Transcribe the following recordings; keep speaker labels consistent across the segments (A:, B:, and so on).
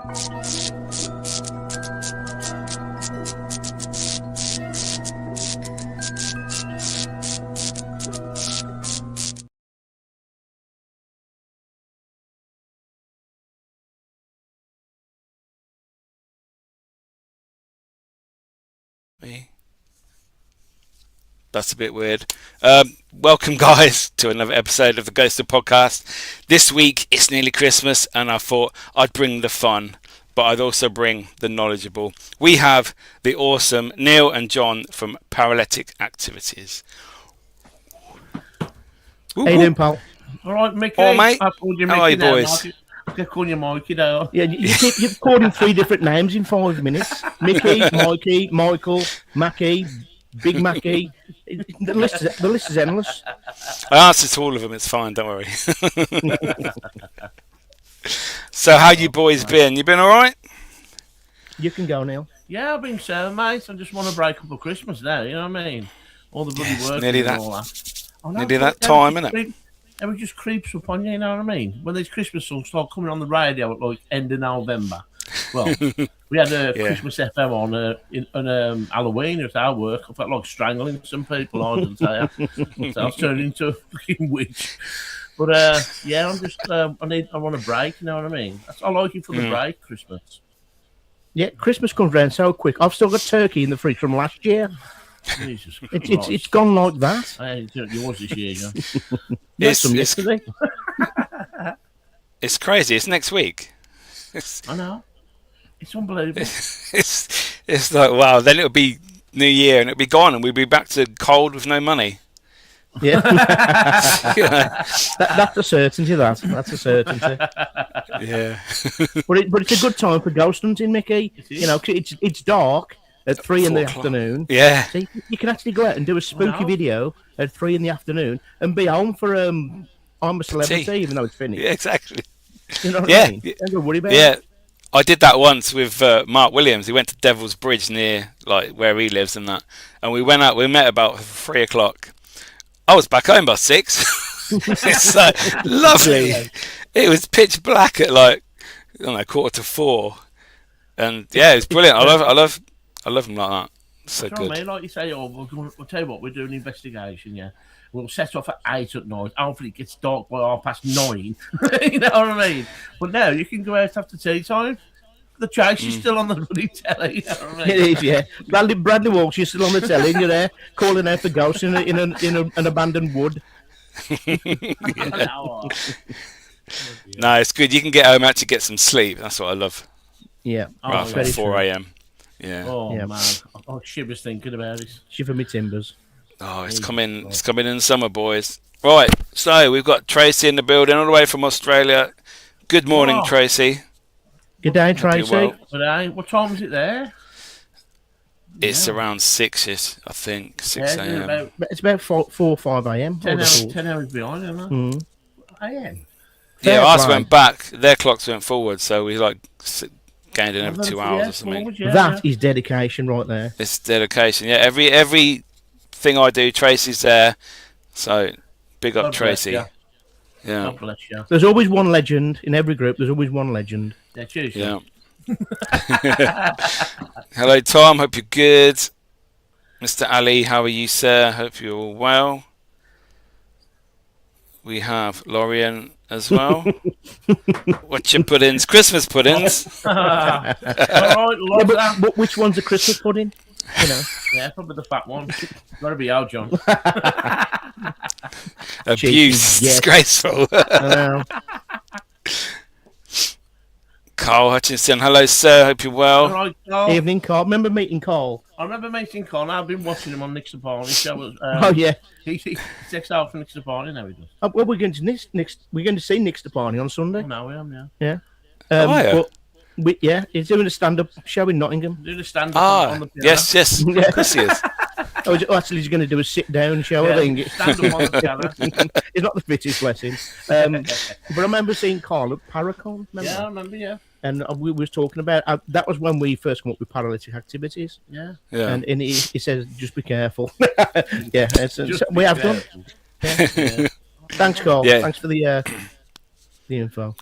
A: That's a bit weird. Welcome, guys, to another episode of the Ghostoul Podcast. This week, it's nearly Christmas, and I thought I'd bring the fun, but I'd also bring the knowledgeable. We have the awesome Neil and John from Paraletic Activities.
B: How you doing, pal?
C: All right, Mickey.
A: Oh, mate.
C: How
A: are you, boys?
C: I call you Mikey, though.
B: Yeah, you've called him 3 different names in 5 minutes. Mickey, Mikey, Michael, Mackie, Big Mackie. The list is endless.
A: I answered to all of them. It's fine. Don't worry. So, how you boys been? You been all right?
B: You can go, Neil.
C: Yeah, I've been sound, mate. I just want to break up for Christmas now. You know what I mean? All the bloody work
A: nearly
C: and
A: that.
C: all that.
A: Nearly that time, innit?
C: It just creeps up on you. You know what I mean? When these Christmas songs start coming on the radio at like end of November. Well, we had a Christmas FM on Halloween at our work. I felt like strangling some people, I didn't tell you. So I was turning into a fucking witch. But yeah, I'm just I want a break, you know what I mean? I like it for the break, Christmas.
B: Yeah, Christmas comes round so quick. I've still got turkey in the fridge from last year.
C: Jesus Christ.
B: It's gone like that.
C: I had yours this year, John.
A: It's crazy. It's next week.
C: I know. It's unbelievable.
A: It's like, wow, then it'll be New Year and it'll be gone and we'll be back to cold with no money.
B: Yeah. That's a certainty, that's a certainty.
A: Yeah.
B: But it's a good time for ghost hunting, Mickey. You know, it's dark at 3 in the afternoon.
A: Yeah.
B: So you can actually go out and do a spooky video at 3 in the afternoon and be home for I'm a Celebrity, even though it's finished.
A: Yeah, exactly.
B: You know what I mean? Don't worry about it.
A: I did that once with Mark Williams. He went to Devil's Bridge near like where he lives and that. And we went out, we met about 3 o'clock. I was back home by 6. It's so lovely. It was pitch black at like, I don't know, 3:45. And yeah, it was brilliant. I love them like that. So good.
C: I mean, like you say, we'll tell you what, we're doing an investigation, yeah. We'll set off at 8 at night. Hopefully it gets dark by 9:30. You know what I mean? But now you can go out after tea time. The chase is still on the bloody telly. You know what I mean?
B: It is, yeah. Bradley Walsh is still on the telly, and you're there calling out for ghosts in an abandoned wood.
A: No, it's good. You can get home and actually get some sleep. That's what I love.
B: Yeah.
A: Right from 4 a.m. Yeah.
C: Oh, yeah. Man. I shivers thinking about it.
B: Shiver me timbers.
A: Oh, it's coming in summer, boys. Right, so we've got Tracy in the building all the way from Australia. Good morning, Tracy.
B: Good day, Tracy.
C: Good day. What time is it there?
A: It's around 6ish, I think. 6 a.m.
B: It's about 4 or 5 a.m.
C: 10 hours behind, isn't it? A.m.
A: Yeah, ours went back. Their clocks went forward, so we gained in over 2 hours or something.
B: That is dedication right there.
A: It's dedication. Yeah, every thing I do, Tracy's there. So big up, Tracy. Yeah.
C: God bless you.
B: There's always one legend in every group. There's always one legend.
C: Yeah, cheers.
A: Yeah. Hello, Tom. Hope you're good. Mr. Ali, how are you, sir? Hope you're all well. We have Lorian as well. What's your puddings? Christmas puddings.
C: All right,
B: but which one's a Christmas pudding? You know.
C: Yeah, probably the fat one. Gotta be out, John.
A: Abuse. Disgraceful. Carl Hutchinson. Hello, sir. Hope you're well.
C: Right, Carl.
B: Evening, Carl. Remember meeting Carl?
C: I remember meeting Carl. I've been watching him on Nick's Party show.
B: Oh yeah.
C: He takes out for Nick's Party now. He does.
B: Well, we're going to see Nick's Party on Sunday.
C: Oh, no, we am.
B: Yeah.
A: Yeah.
B: But he's doing a stand-up show in Nottingham.
C: Doing a stand-up on the piano.
A: Yes. Of course he is.
B: Actually, he's going to do a sit-down show, I think.
C: Stand-up on the piano.
B: He's not the fittest, bless him. But I remember seeing Carl at Paracon.
C: Yeah, I remember, yeah.
B: And we was talking about, that was when we first come up with Paraletic Activities.
C: Yeah.
B: And he says, just be careful. Yeah, we have done. Yeah. Thanks, Carl. Yeah. Thanks for the info.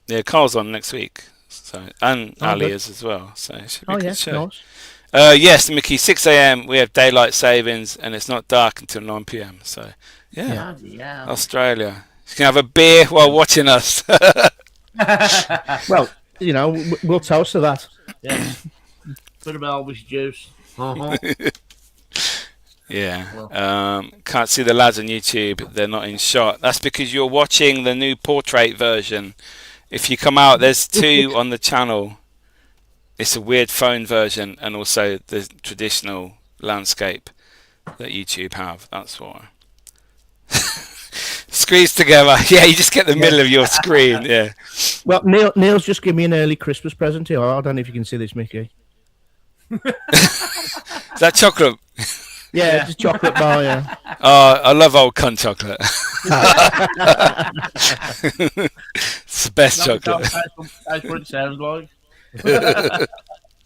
A: Yeah, Carl's on next week. So and
B: Oh,
A: Ali
B: good.
A: is as well. So it should be
B: Oh
A: a
B: yeah,
A: good show.
B: nice.
A: Yes, Mickey. 6 a.m. We have daylight savings, and it's not dark until 9 p.m. So yeah,
C: Yeah.
A: Australia. You can have a beer while watching us.
B: Well, we'll toast to that.
C: Yes. Bit of Elvis juice.
A: Yeah. Can't see the lads on YouTube. They're not in shot. That's because you're watching the new portrait version. If you come out, there's two on the channel. It's a weird phone version and also the traditional landscape that YouTube have. That's why. Squeezed together. Yeah, you just get the middle of your screen. Yeah.
B: Well, Neil's just given me an early Christmas present here. I don't know if you can see this, Mickey.
A: Is that chocolate?
B: Yeah, just chocolate bar, yeah.
A: Oh, I love old cunt chocolate. It's the best chocolate.
C: That's what it sounds like.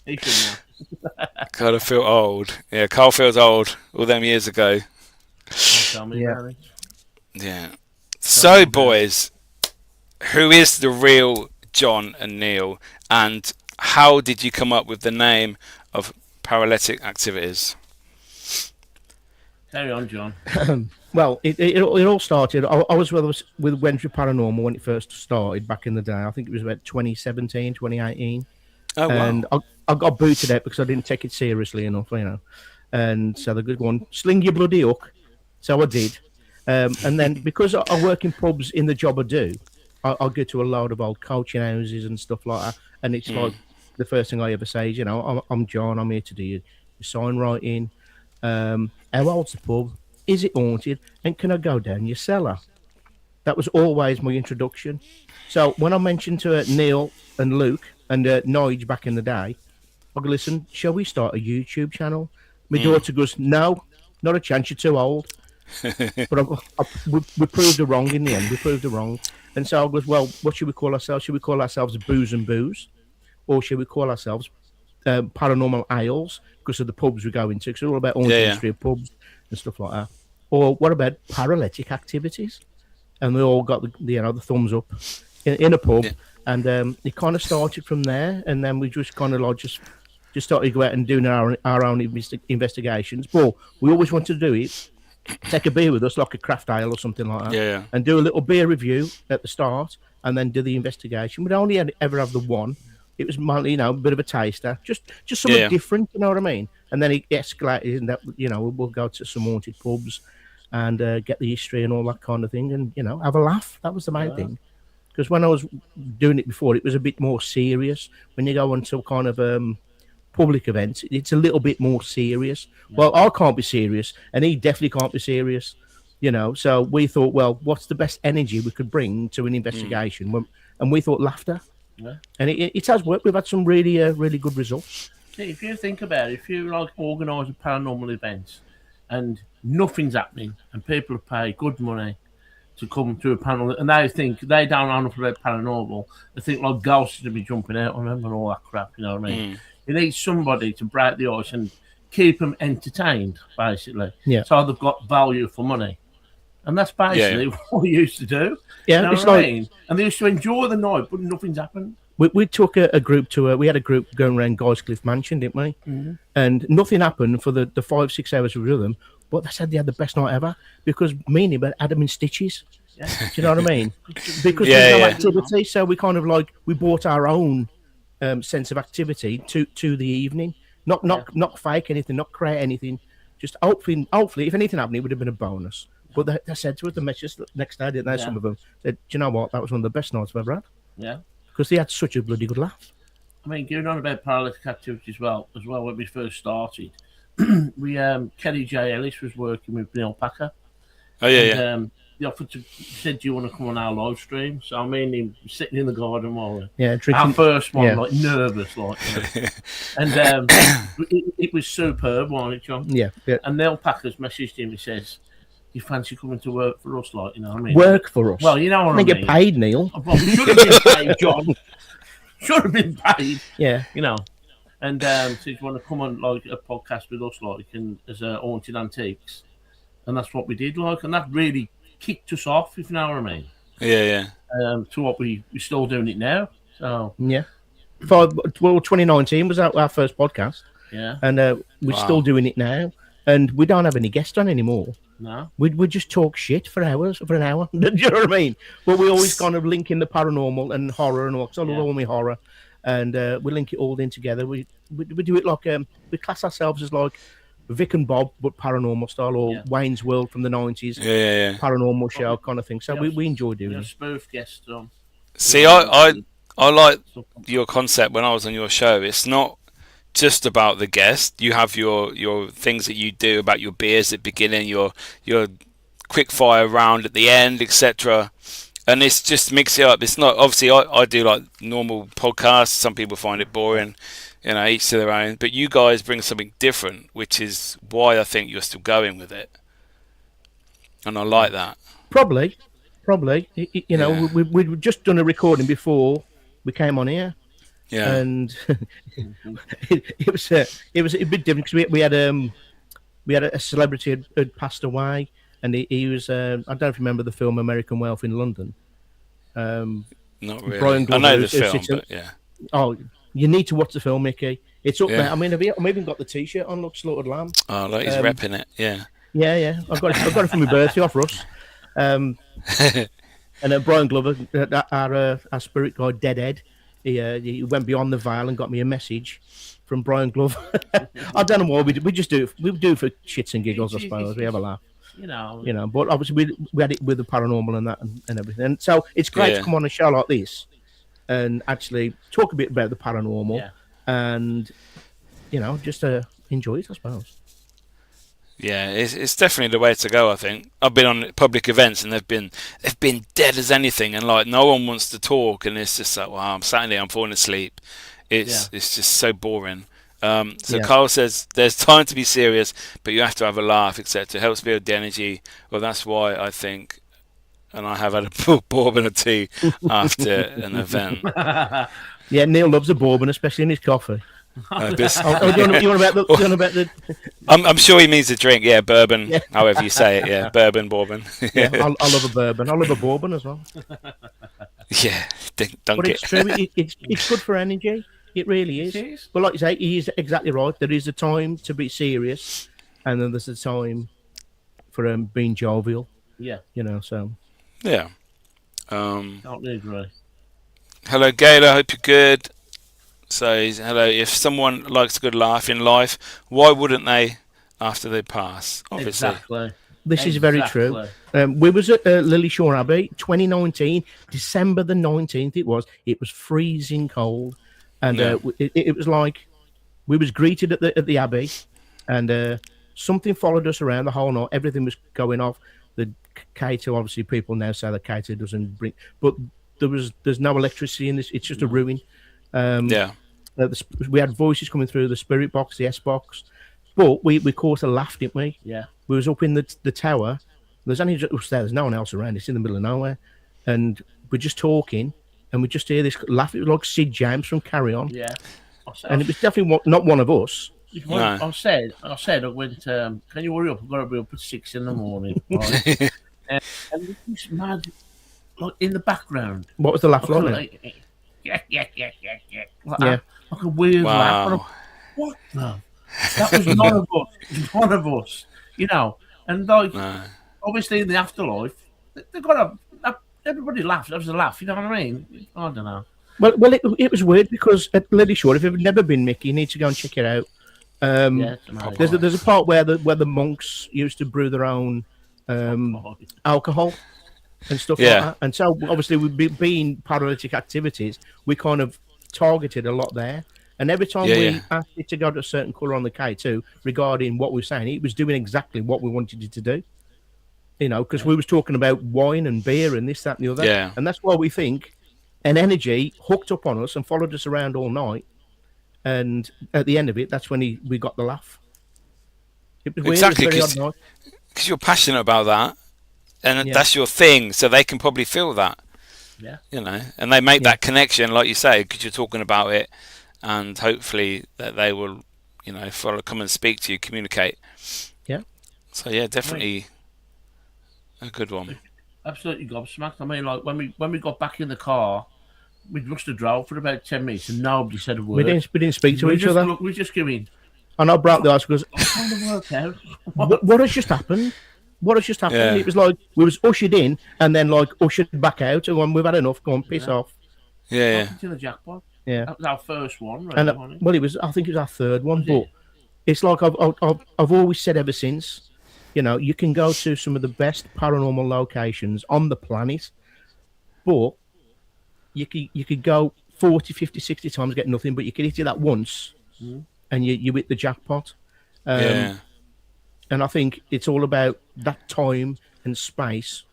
C: He shouldn't have.
A: God, I feel old. Yeah, Carl feels old all them years ago.
C: Tell me
B: Yeah.
C: about it.
A: Yeah. So, boys, who is the real John and Neil, and how did you come up with the name of Paraletic Activities?
C: Carry on, John.
B: Well, it all started. I was with Wednesday Paranormal when it first started back in the day. I think it was about 2017, 2018.
A: Oh, wow.
B: And I got booted out because I didn't take it seriously enough, And so the good one, sling your bloody hook. So I did. And then because I work in pubs in the job I do, I go to a load of old coaching houses and stuff like that. And it's like the first thing I ever say is, I'm John, I'm here to do your sign writing. How old's the pub? Is it haunted? And can I go down your cellar? That was always my introduction. So when I mentioned to Neil and Luke and Nige back in the day, I go, listen, shall we start a YouTube channel? My daughter goes, no, not a chance, you're too old. But we proved her wrong in the end. We proved her wrong. And so I goes, well, what should we call ourselves? Should we call ourselves Booze and Booze? Or should we call ourselves Paranormal Isles? Because of the pubs we go into. Because it's all about haunted history of pubs and stuff like that. Or what about Paraletic Activities? And we all got the thumbs up in a pub. Yeah. And it kind of started from there. And then we just kind of like just started to go out and doing our own investigations. But we always wanted to do it. Take a beer with us, like a craft ale or something like that, and do a little beer review at the start, and then do the investigation. We'd only ever have the one. It was, a bit of a taster, just something different. You know what I mean? And then it escalated, and that we'll go to some haunted pubs and get the history and all that kind of thing, and have a laugh. That was the main thing. Because when I was doing it before, it was a bit more serious. When you go on to kind of public events, it's a little bit more serious. Well, I can't be serious, and he definitely can't be serious, So we thought, well, what's the best energy we could bring to an investigation? And we thought laughter, and it has worked. We've had some really, really good results.
C: See, if you think about it, if you organise a paranormal event and nothing's happening, and people have paid good money to come to a panel, and they don't know enough about paranormal, they think like ghosts to be jumping out on them and all that crap. You know what I mean? You need somebody to break the ice and keep them entertained, basically. Yeah. So they've got value for money. And that's basically what we used to do. Yeah, you know it's like, I mean? And they used to enjoy the night, but nothing's happened.
B: We took a group we had a group going around Guyscliffe Mansion, didn't we? Mm-hmm. And nothing happened for the 5-6 hours we were with them, but they said they had the best night ever because me and him had them in stitches. Yeah. Do you know what I mean? Because there's no activity, so we kind of we bought our own sense of activity to the evening, not fake anything, not create anything, just hopefully if anything happened it would have been a bonus. But they said to us the message the next day, didn't they? Some of them said, do you know what, that was one of the best nights I've ever had.
C: Yeah,
B: because they had such a bloody good laugh.
C: I mean, going on about Paraletic Activities as well when we first started, we Kelly J. Ellis was working with Neil Packer.
A: Oh yeah.
C: He offered to said, "Do you want to come on our live stream?" So I mean, him sitting in the garden while
B: drinking.
C: Our first one, nervous, and it was superb, wasn't it, John?
B: Yeah.
C: And Neil Packer's messaged him. He says, "You fancy coming to work for us?" You know what I mean?
B: Work for us?
C: Well, you know what I mean.
B: Get paid, Neil.
C: Well, we should have been paid, John. Should have been paid.
B: Yeah.
C: And so you want to come on a podcast with us, as Haunted Antiques, and that's what we did, and that really kicked us off, if you know what I mean.
A: Yeah.
C: To what we're still doing it now. So
B: yeah. 2019 was our first podcast.
C: Yeah.
B: And we're still doing it now. And we don't have any guests on anymore.
C: No.
B: We just talk shit for hours, for an hour. Do you know what I mean? But we always kind of link in the paranormal and horror and all. Because I love all my horror. And we link it all in together. We do it like, we class ourselves as like Vic and Bob, but paranormal style, or Wayne's World from the 90s.
A: Yeah.
B: Paranormal show kind of thing. So we enjoy doing it.
C: Spoof guests on.
A: See, I like your concept when I was on your show. It's not just about the guest. You have your things that you do about your beers at the beginning, your quick fire round at the end, etc. And it's just mix it up. It's not, obviously I do like normal podcasts. Some people find it boring, each to their own. But you guys bring something different, which is why I think you're still going with it. And I like that.
B: Probably. We'd just done a recording before we came on here.
A: Yeah.
B: And it was a bit different because we had a celebrity had passed away, and he was I don't know if you remember the film American Wealth in London.
A: Not really.
B: Brian Glover,
A: I know the film, but yeah.
B: Oh, you need to watch the film, Mickey. It's up there. I mean, I've even got the T-shirt on. Look, Slaughtered Lamb.
A: Oh, like he's repping it. Yeah.
B: Yeah. I got it from my birthday off Russ. And Brian Glover, our spirit guide, Deadhead. He went beyond the veil and got me a message from Brian Glover. I don't know why we just do it. We do it for shits and giggles, I suppose. We have a laugh. But obviously we had it with the paranormal and that and everything. And so it's great to come on a show like this and actually talk a bit about the paranormal and just enjoy it, I suppose.
A: Yeah, it's definitely the way to go. I think I've been on public events and they've been dead as anything, and like no one wants to talk, and it's just like, wow, I'm sat there, I'm falling asleep. It's just so boring. Carl says there's time to be serious, but you have to have a laugh, etc. It helps build the energy. Well, that's why I think, and I have had a bourbon or two after an event.
B: Yeah, Neil loves a bourbon, especially in his coffee. You want about the?
A: I'm sure he means a drink. Yeah, bourbon. However you say it. Yeah, bourbon.
B: I love a bourbon. I love a bourbon as well.
A: Yeah,
B: but it's true. It's good for energy. It really is. But like you say, he is exactly right. There is a time to be serious, and then there's a time for being jovial.
C: Yeah.
B: So.
A: Yeah.
C: Totally agree.
A: Hello, Gator. Hope you're good. So, hello. If someone likes a good laugh in life, why wouldn't they after they pass? Obviously.
C: Exactly.
B: This is very true. We was at Lily Shore Abbey, 2019, December the 19th. It was freezing cold, and it was like we was greeted at the Abbey, and something followed us around the whole night. Everything was going off. The K2, obviously, people now say the K2 doesn't bring, but there's no electricity in this. It's just a ruin. We had voices coming through the spirit box, the S box, but we caught a laugh, didn't we?
C: Yeah.
B: We was up in the tower. There's only just there's no one else around. It's in the middle of nowhere, and we're just talking, and we just hear this laugh. It was like Sid James from Carry On.
C: Yeah.
B: And it was definitely not one of us.
C: No. I said, I went, can you hurry up? I've got to be up at 6 in the morning. Right? and this mad, like in the background.
B: What was the laugh like?
C: Yeah. Like a weird laugh. What the? That was none of us. It was one of us. And like, obviously in the afterlife, they've got everybody laughs. That was a laugh. You know what I mean? I don't know.
B: Well, it was weird because at Lily Shore, if you've never been, Mickey, you need to go and check it out. There's a part where the monks used to brew their own alcohol and stuff like that. And so, obviously, being Paraletic Activities, we kind of targeted a lot there. And every time we asked it to go to a certain colour on the K2 regarding what we were saying, it was doing exactly what we wanted it to do. Because we was talking about wine and beer and this, that, and the other.
A: Yeah.
B: And that's why we think an energy hooked up on us and followed us around all night. And at the end of it, that's when we got the laugh. It was
A: exactly,
B: because
A: you're passionate about that, and that's your thing, so they can probably feel that.
C: Yeah.
A: And they make that connection, like you say, because you're talking about it, and hopefully that they will, come and speak to you, communicate.
B: Yeah.
A: So definitely a good one.
C: Absolutely gobsmacked. I mean, like when we got back in the car, we must have drove for about 10 minutes and nobody said a word.
B: We didn't speak to each other.
C: We just came in.
B: And I broke the ice because
C: I'm trying to work out
B: what has just happened. What has just happened?
A: Yeah.
B: It was like we was ushered in and then like ushered back out. And when we've had enough, go on, piss off.
A: Yeah.
C: to the jackpot.
B: Yeah,
C: That was our first one, right?
B: and well, it was. I think it was our third one, but it's like I've always said ever since. You know, you can go to some of the best paranormal locations on the planet, but you could go 40, 50, 60 times, get nothing, but you can hit it that once, and you hit the jackpot.
A: Yeah.
B: And I think it's all about that time and space.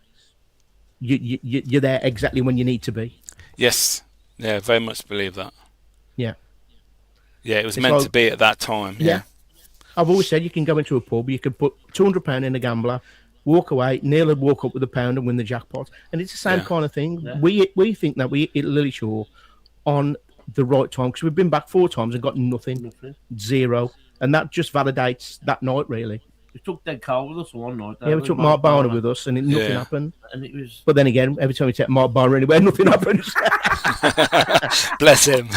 B: You're there exactly when you need to be.
A: Yes. Yeah, very much believe that.
B: Yeah.
A: Yeah, it was
B: It's
A: meant
B: like-
A: to be at that time. Yeah.
B: I've always said you can go into a pub, you can put £200 in a gambler, walk away, nearly walk up with a pound and win the jackpot. And it's the same kind of thing.
C: Yeah.
B: We think that we hit Lily Shore on the right time because we've been back 4 times and got nothing, zero. And that just validates that night, really.
C: We took Dead Carl with us one night.
B: Yeah, we took Mark Barner with us and nothing
A: Yeah.
B: happened.
C: And it was...
B: But then again, every time we take Mark Barner anywhere, nothing happens.
A: Bless him.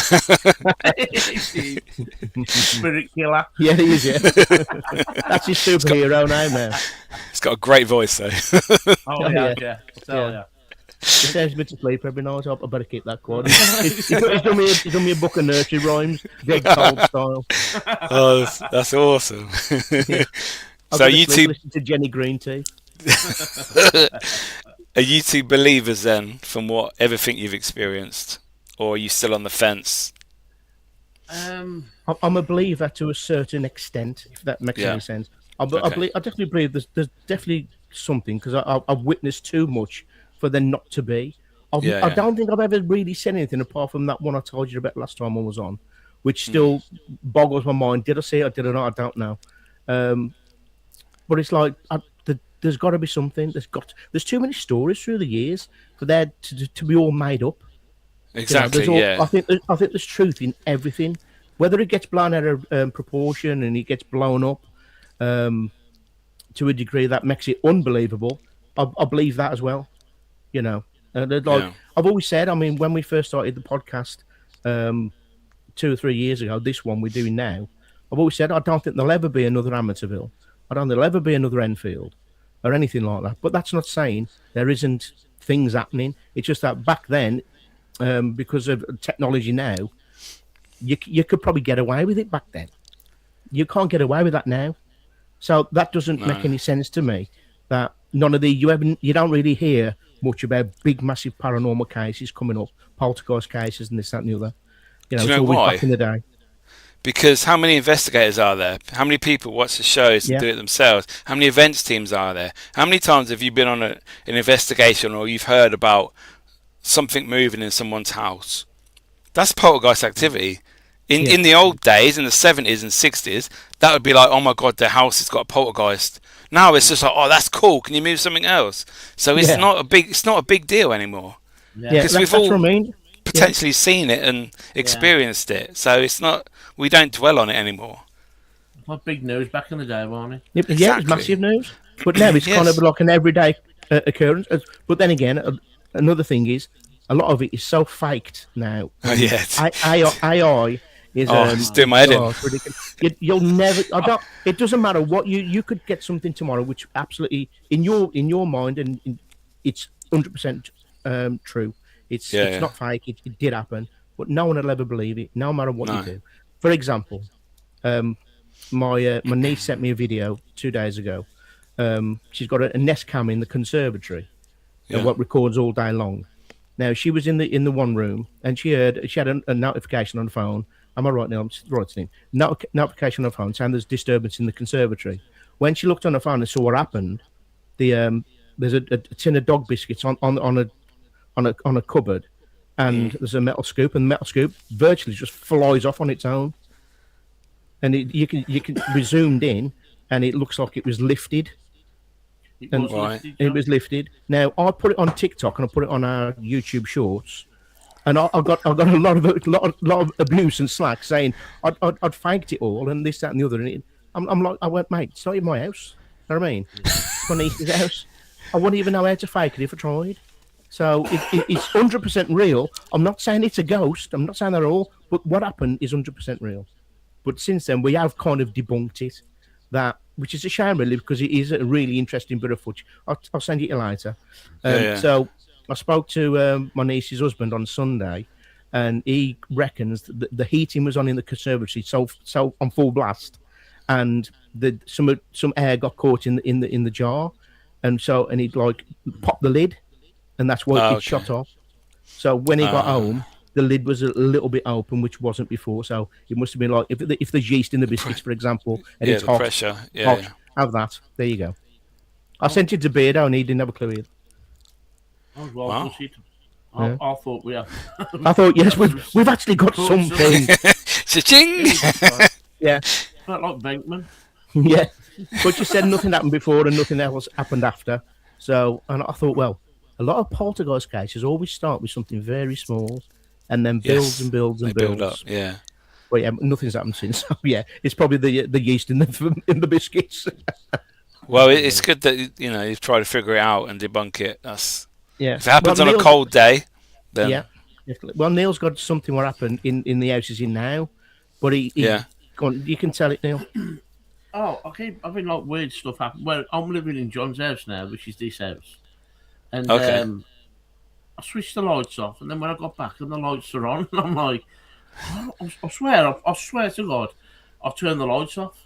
C: Spirit killer.
B: Yeah, he is, yeah. That's his superhero name now.
A: He's got a great voice, though.
C: Oh,
B: yeah.
C: yeah. Tell ya.
B: He says me to sleep every night. I better keep that quiet. He's done me a book of nursery rhymes, Dead Cold style.
A: Oh, that's awesome.
B: I've
A: So
B: got to
A: you
B: sleep,
A: two,
B: listen to Jenny Green Tea.
A: are you two believers then, from what everything you've experienced, or are you still on the fence?
B: I'm a believer to a certain extent, if that makes any sense. I definitely believe there's definitely something because I've witnessed too much for there not to be. I don't think I've ever really said anything apart from that one I told you about last time I was on, which still boggles my mind. Did I say it or did I not? I don't know. But it's like there's got to be something. There's too many stories through the years for there to be all made up.
A: Exactly.
B: I think there's truth in everything. Whether it gets blown out of proportion and it gets blown up to a degree that makes it unbelievable, I believe that as well. You know, I've always said. I mean, when we first started the podcast 2 or 3 years ago, this one we're doing now, I've always said I don't think there'll ever be another Amateurville. I don't think there'll ever be another Enfield or anything like that. But that's not saying there isn't things happening. It's just that back then, because of technology now, you could probably get away with it back then. You can't get away with that now. So that doesn't make any sense to me. That none of you don't really hear much about big, massive paranormal cases coming up, poltergeist cases, and this, that, and the other. You know,
A: Do you know
B: it's always
A: why?
B: back in the day.
A: Because how many investigators are there? How many people watch the shows and
B: Yeah.
A: do it themselves? How many events teams are there? How many times have you been on an investigation or you've heard about something moving in someone's house? That's poltergeist activity. In the old days, in the 70s and 60s, that would be like, oh my God, their house has got a poltergeist. Now it's just like, oh, that's cool. Can you move something else? So it's not a big deal anymore.
C: Yeah.
B: That's
A: we've
B: what
A: all
B: I mean.
A: potentially seen it and experienced it. So it's not, we don't dwell on it anymore.
C: What big news back in the day, wasn't it?
B: Yeah, it was
A: Exactly.
B: massive news. But now it's kind of like an everyday occurrence. But then again, another thing is, a lot of it is so faked now.
A: Oh, yeah.
B: AI is
A: It's doing my head in.
B: it's ridiculous. You'll never. It doesn't matter what you could get something tomorrow, which absolutely in your mind and it's 100% true. It's not fake. It did happen, but no one will ever believe it, no matter what you do. For example, my niece sent me a video 2 days ago. She's got a Nest Cam in the conservatory, what records all day long. Now she was in the one room and she had a notification on the phone. Am I right now? I'm writing in. Notification on the phone saying there's disturbance in the conservatory. When she looked on the phone and saw what happened, there's a tin of dog biscuits on a cupboard, and there's a metal scoop, and the metal scoop virtually just flies off on its own. And you can be zoomed in, and it looks like it was lifted. It was lifted. Now I put it on TikTok and I put it on our YouTube Shorts, and I got a lot of abuse and slack saying I'd faked it all and this, that, and the other. And I'm like, I went, mate, it's not in my house. You know what I mean? It's my niece's house. I wouldn't even know how to fake it if I tried. So it's 100% real. I'm not saying it's a ghost. I'm not saying that at all. But what happened is 100% real. But since then, we have kind of debunked it. Which is a shame, really, because it is a really interesting bit of footage. I'll send it to you later. So I spoke to my niece's husband on Sunday, and he reckons that the heating was on in the conservatory, so on full blast, and some air got caught in the jar, and he'd like popped the lid, and that's why it shot off. So when he got home, the lid was a little bit open, which wasn't before. So it must have been like if there's yeast in the biscuits, for example, and it's hot,
A: pressure.
B: have that. There you go. I sent it to Beardo, and he didn't have a clue either.
C: Oh, well, wow. I thought we had.
B: I thought, yes, we've actually got something.
A: Cha-ching!
B: Yeah.
C: Not like Bankman.
B: Yeah. But you said nothing happened before and nothing else happened after. So, and I thought, well, a lot of poltergeist cases always start with something very small and then builds and builds and builds.
A: Build up, yeah.
B: Well, yeah, nothing's happened since. So, yeah, it's probably the yeast in the biscuits.
A: Well, it's good that you've tried to figure it out and debunk it. If it happens on a cold day, then
B: yeah. Well, Neil's got something what happened in the house he's in now, but you can tell it, Neil.
C: Oh, okay. I've been like weird stuff happen. Well, I'm living in John's house now, which is this house, and I switched the lights off, and then when I got back and the lights are on, and I'm like, I swear to God, I've turned the lights off.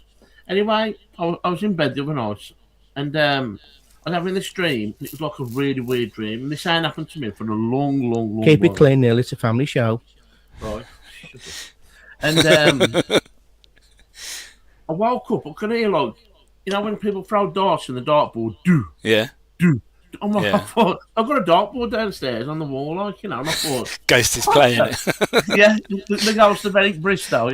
C: Anyway, I was in bed the other night, and I was having this dream. It was like a really weird dream, and this ain't happened to me for a long
B: Keep
C: while.
B: It clean, Neil. It's a family show.
C: Right. And I woke up. I could hear like, when people throw darts in the dartboard, do. I'm like, I thought, I've got a dartboard downstairs on the wall, like, and I thought,
A: Ghost is playing it.
C: Yeah, the ghost of Eric Bristow,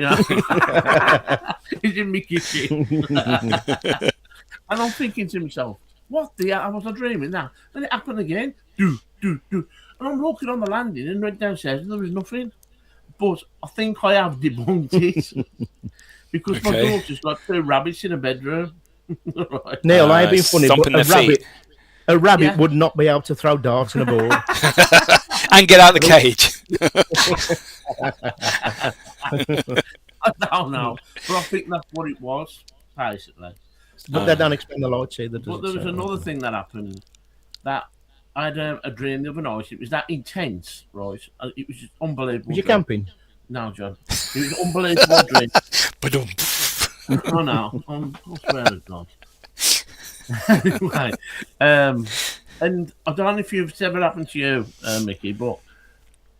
C: he's in my kitchen. And I'm thinking to myself, what the hell was I dreaming now? Then it happened again, do. And I'm looking on the landing and went downstairs and there was nothing. But I think I have debunked it because my daughter's got 2 rabbits in a bedroom. Right.
B: Neil, I've been funny, but a rabbit would not be able to throw darts in a ball.
A: And get out of the cage.
C: I don't know, but I think that's what it was, basically.
B: But they don't explain the lights either.
C: But there was another thing that happened that I had a dream the other night. It was that intense, right? It was just unbelievable.
B: Was you camping?
C: No, John. It was an unbelievable dream. Oh, no. I swear to God. Anyway, and I don't know if it's ever happened to you, Mickey, but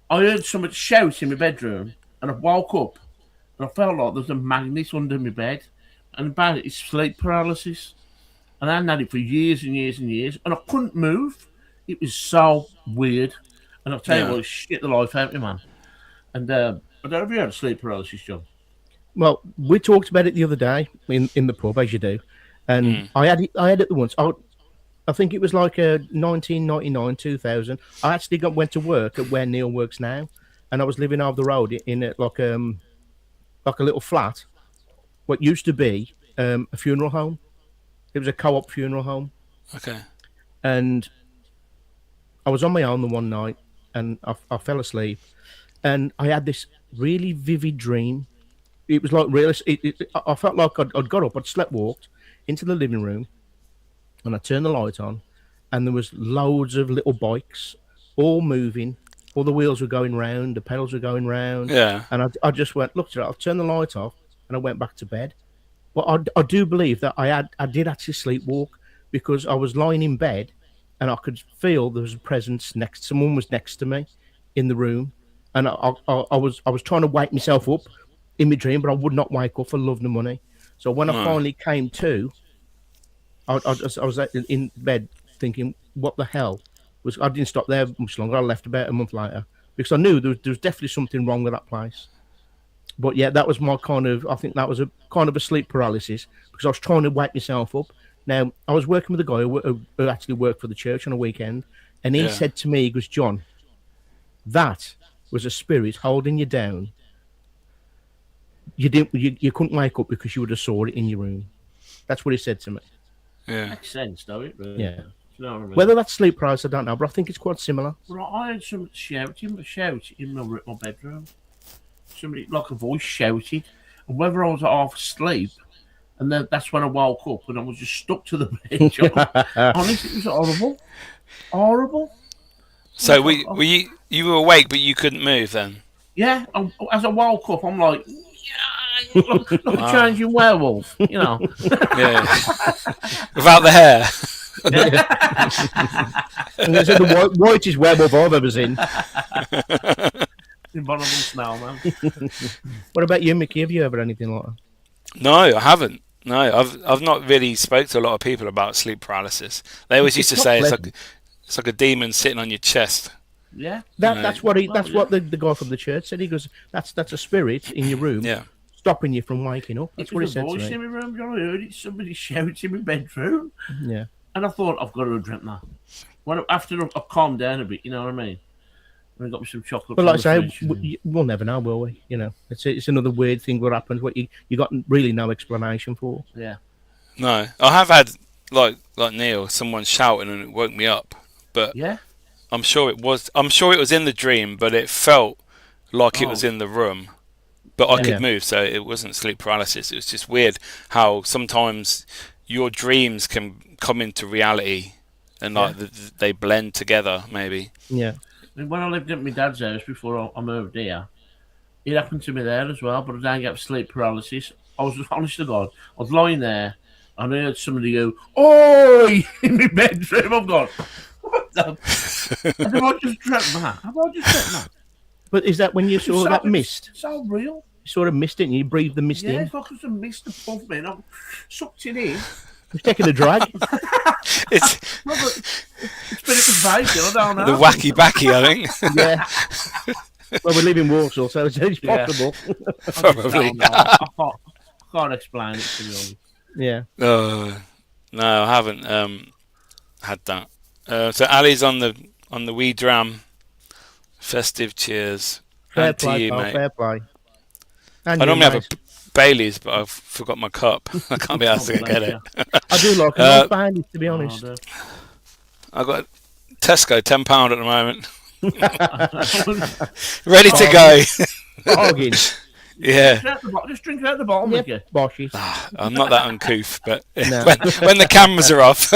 C: I heard someone shout in my bedroom, and I woke up, and I felt like there was a magnet under my bed, and about it's sleep paralysis, and I hadn't had it for years and years and years, and I couldn't move. It was so weird, and I'll tell you what, it shit the life out of me, man. And I don't know if you had sleep paralysis, John.
B: Well, we talked about it the other day in the pub, as you do. And I had it once. I think it was like 1999, 2000. I actually went to work at where Neil works now, and I was living over the road in a little flat, what used to be a funeral home. It was a co-op funeral home.
A: Okay. And
B: I was on my own the one night, and I fell asleep, and I had this really vivid dream. It was like real. I felt like I'd got up, I'd slept-walked into the living room, and I turned the light on, and there was loads of little bikes, all moving. All the wheels were going round, the pedals were going round.
A: Yeah.
B: And I just looked at it, I turned the light off, and I went back to bed. But I do believe that I did actually sleepwalk, because I was lying in bed, and I could feel there was a presence someone was next to me in the room, and I was trying to wake myself up in my dream, but I would not wake up for love nor money. So when I finally came to, I was in bed thinking, what the hell? I didn't stop there much longer. I left about a month later because I knew there was definitely something wrong with that place. But yeah, that was my I think that was a kind of a sleep paralysis, because I was trying to wake myself up. Now, I was working with a guy who actually worked for the church on a weekend, and he said to me, he goes, John, that was a spirit holding you down. You couldn't wake up because you would have saw it in your room. That's what he said to me.
A: Yeah.
C: Makes sense, though, it? Really?
B: Yeah.
C: You know what I mean?
B: Whether that's sleep paralysis, I don't know, but I think it's quite similar.
C: Well, I had somebody shouting in my bedroom. Somebody, like a voice, shouted. And whether I was half asleep, and then that's when I woke up and I was just stuck to the bed. Honestly, it was horrible.
A: So were you were awake, but you couldn't move then?
C: Yeah, as I woke up, I'm like, like a changing werewolf, you know.
A: Yeah. Without the hair.
B: And they said the whitest werewolf I've ever seen.
C: Invulnerable smell, man.
B: What about you, Mickey? Have you ever anything like that?
A: No, I haven't. No, I've not really spoke to a lot of people about sleep paralysis. They always used to say it's like a demon sitting on your chest.
C: Yeah,
B: that's what the guy from the church said. He goes, that's a spirit in your room, stopping you from waking up. That's what he said to me.
C: Voice in my room. I heard it. Somebody shouting in my bedroom.
B: Yeah,
C: and I thought I've got to drink that. After I've calmed down a bit, you know what I mean. And I got me some chocolate.
B: But like I say, we'll never know, will we? You know, it's another weird thing that happens. What you got really no explanation for.
C: Yeah.
A: No, I have had like Neil, someone shouting and it woke me up. But
C: yeah,
A: I'm sure it was in the dream, but it felt like it was in the room. But I could move, so it wasn't sleep paralysis. It was just weird how sometimes your dreams can come into reality and they blend together. Maybe.
B: Yeah.
C: When I lived at my dad's house before I moved here, it happened to me there as well, but I didn't get sleep paralysis. I was, honest to God, I was lying there and I heard somebody go, "Oi!" in my bedroom. I'm going, what the? Have I just dreamt that?
B: But is that when you saw that mist?
C: So real.
B: You sort of missed it and you breathed the mist in?
C: Yeah, it's like a mist above me and I sucked it in.
B: It's taking a drag.
A: It's
C: been at the vacant, I don't know.
A: The wacky backy, I think.
B: Yeah. Well, we live in Warsaw, so it's possible.
A: Probably.
C: I can't explain it to you.
B: Yeah.
A: No, I haven't had that. So Ali's on the wee dram. Festive cheers.
B: Fair
A: to
B: play,
A: you,
B: pal,
A: mate.
B: fair play.
A: I normally have a Bailey's, but I've forgot my cup. I can't be asked to get it.
B: I do like a Bailey's, to be honest.
A: I've got Tesco, £10 at the moment. Ready to go.
B: Bargain.
A: Yeah.
C: Just drink it out the bottom.
B: Yep. Boshes.
A: I'm not that uncouth, but
B: No.
A: when the cameras are off.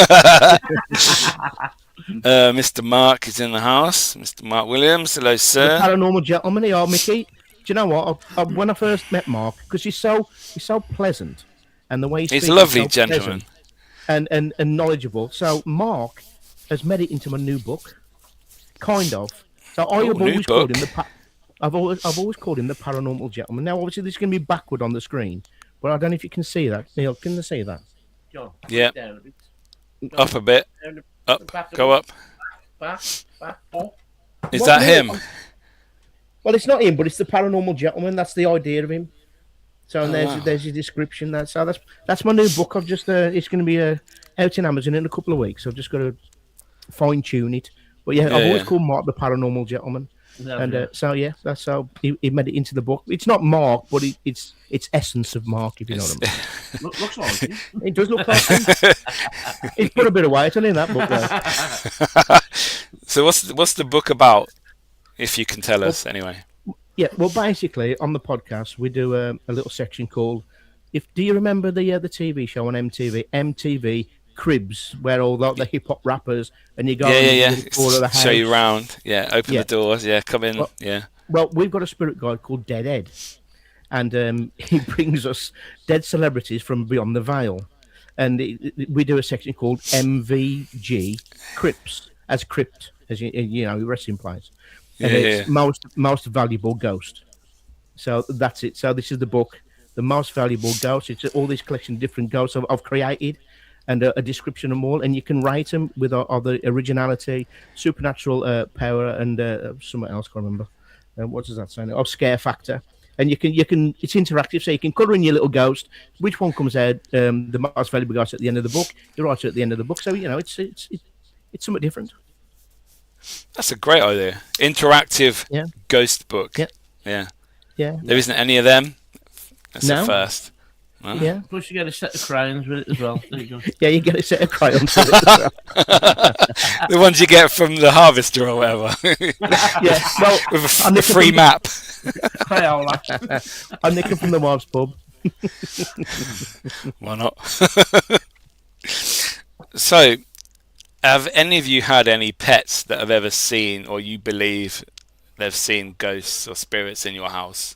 A: Mr. Mark is in the house. Mr. Mark Williams. Hello, sir.
B: The paranormal gentleman. He are, Mickey. Do you know what? When I first met Mark, because he's so pleasant, and the way he speaks,
A: he's a lovely
B: so
A: gentleman,
B: and knowledgeable. So Mark has made it into my new book, kind of. So I've always called him I've always called him the paranormal gentleman. Now, obviously, this is going to be backward on the screen, but I don't know if you can see that. Neil, can you see that?
C: John,
A: yeah.
C: Down a bit.
A: Up a bit. Up. Go up.
C: Back.
A: Is that him?
B: Well, it's not him, but it's the paranormal gentleman. That's the idea of him. So there's his description. That's my new book. I've just it's going to be out in Amazon in a couple of weeks. I've just got to fine tune it. But I've always called Mark the paranormal gentleman. Yeah, that's how he made it into the book. It's not Mark, but it's essence of Mark, if you know what I mean.
C: Looks like it.
B: It does look like him. He's put a bit of weight on in that book, though.
A: So what's the book about? If you can tell us, anyway. Yeah,
B: well, basically, on the podcast, we do a little section called do you remember the TV show on MTV Cribs, where all the hip hop rappers and you go
A: the
B: tour of the house.
A: Show you around, open the doors, come in,
B: Well, we've got a spirit guide called Dead Ed, and he brings us dead celebrities from beyond the veil, and we do a section called MVG Crypts, as crypt, as you know, resting place. And it's most valuable ghost. So that's it. So this is the book, The Most Valuable Ghost. It's all this collection of different ghosts I've created, and a description of them all. And you can rate them with other originality, supernatural power, and something else. I can't remember. What does that say? Scare factor. And you can. It's interactive, so you can colour in your little ghost. Which one comes out? The most valuable ghost at the end of the book. You write it at the end of the book. So it's something different.
A: That's a great idea. Interactive ghost book.
B: Yeah.
A: There isn't any of them. That's the first.
B: Yeah.
C: Plus, you get a set of crayons with it as well. There you go.
B: Yeah, you get a set of crayons with it as well.
A: The ones you get from the harvester or whatever.
B: Yeah, well,
A: With a free map.
C: Crayola.
B: I nick them from the wives' pub.
A: Why not? So, have any of you had any pets that have ever seen, or you believe they've seen ghosts or spirits in your house?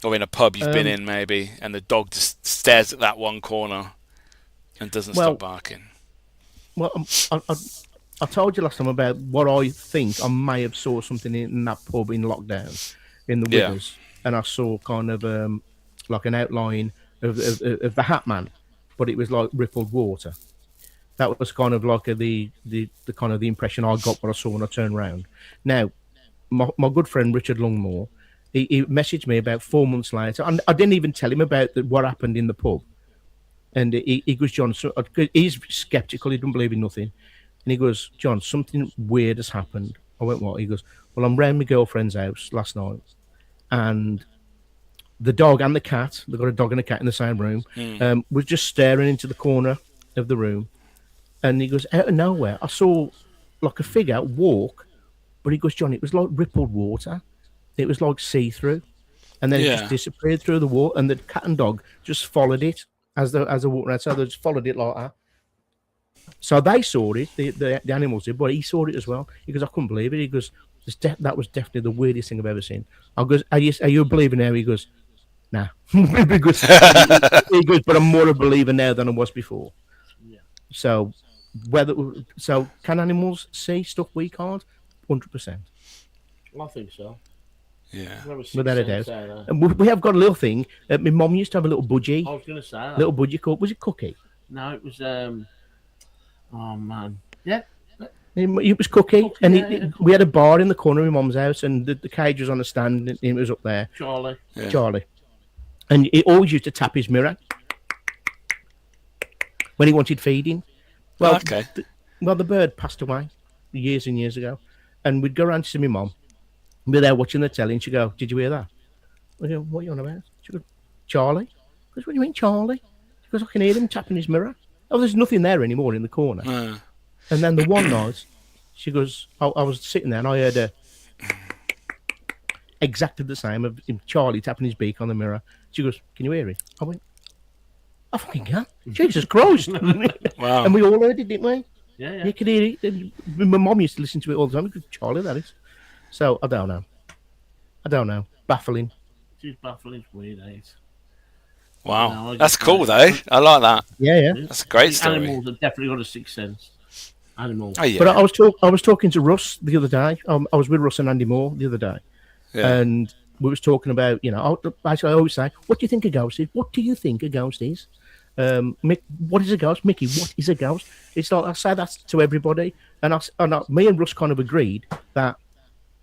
A: Or in a pub you've been in, maybe, and the dog just stares at that one corner and doesn't stop barking?
B: Well, I told you last time about what I think I may have saw something in that pub in lockdown, in the Withers, and I saw kind of like an outline of the Hat Man, but it was like rippled water. That was kind of like the kind of the impression I got when I saw when I turned around. Now, my good friend Richard Longmore, he messaged me about 4 months later. I didn't even tell him about what happened in the pub. And he goes, John, he's skeptical. He doesn't believe in nothing. And he goes, John, something weird has happened. I went, what? He goes, well, I'm round my girlfriend's house last night. And the dog and the cat, they've got a dog and a cat in the same room, was just staring into the corner of the room. And he goes, out of nowhere, I saw like a figure walk. But he goes, John, it was like rippled water. It was like see-through, and then it just disappeared through the wall, and the cat and dog just followed it as they walked around. So they just followed it like that. So they saw it, the animals did, but he saw it as well. He goes, I couldn't believe it. He goes, that was definitely the weirdest thing I've ever seen. I goes, are you a believer now? He goes, nah. He goes, but I'm more a believer now than I was before. Yeah. So can animals see stuff we can't? 100%.
C: I think so.
A: Yeah,
B: without a doubt. And we have got a little thing. My mum used to have a little budgie.
C: I was going to say that.
B: Little budgie called, was it Cookie?
C: No, it was. Oh man, yeah.
B: It was Cookie, and we had a bar in the corner of my mum's house, and the cage was on a stand, and it was up there. Charlie, and he always used to tap his mirror when he wanted feeding. Well, the bird passed away years and years ago, and we'd go around to see my mum. We're there watching the telly, and she'd go, did you hear that? I go, what are you on about? She goes, Charlie. I goes, what do you mean, Charlie? She goes, I can hear him tapping his mirror. Oh, there's nothing there anymore in the corner. And then the one night, she goes, I was sitting there, and I heard exactly the same of him, Charlie tapping his beak on the mirror. She goes, can you hear it? I went, I fucking can. Jesus Christ.
A: Wow.
B: And we all heard it, didn't we?
C: Yeah.
B: You could hear it. My mum used to listen to it all the time. Charlie, that is. So, I don't know. Baffling.
C: It's baffling. It's weird, eh?
A: Wow. That's cool, though. I like that.
B: Yeah.
A: That's a great story.
C: Animals have definitely got a sixth sense. Animals.
A: Oh, yeah.
B: But I was talking to Russ the other day. I was with Russ and Andy Moore the other day. Yeah. And we was talking about, basically I always say, what do you think a ghost is? What do you think a ghost is? Mick, what is a ghost? Mickey, what is a ghost? It's like, I say that to everybody. And me and Russ kind of agreed that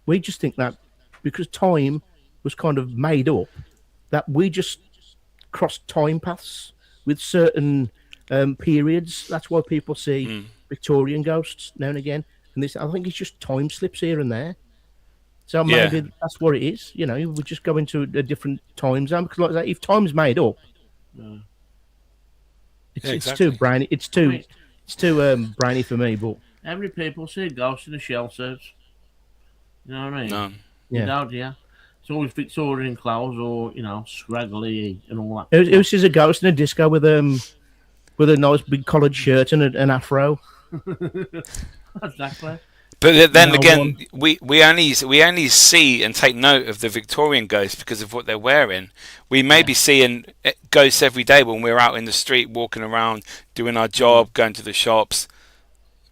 B: we just think that because time was kind of made up, that we just crossed time paths with certain periods. That's why people see Victorian ghosts now and again. And I think it's just time slips here and there. So maybe that's what it is. We just go into a different time zone. Because like that, if time's made up, it's too brainy. It's too brainy for me. But
C: every people see a ghost in a shell suit. You know what I mean?
A: No.
C: Yeah. It's always Victorian clothes or, scraggly and all that.
B: Who sees a ghost in a disco with a nice big collared shirt and an afro?
C: Exactly.
A: But then again, we only see and take note of the Victorian ghosts because of what they're wearing. We may be seeing ghosts every day when we're out in the street, walking around, doing our job, going to the shops.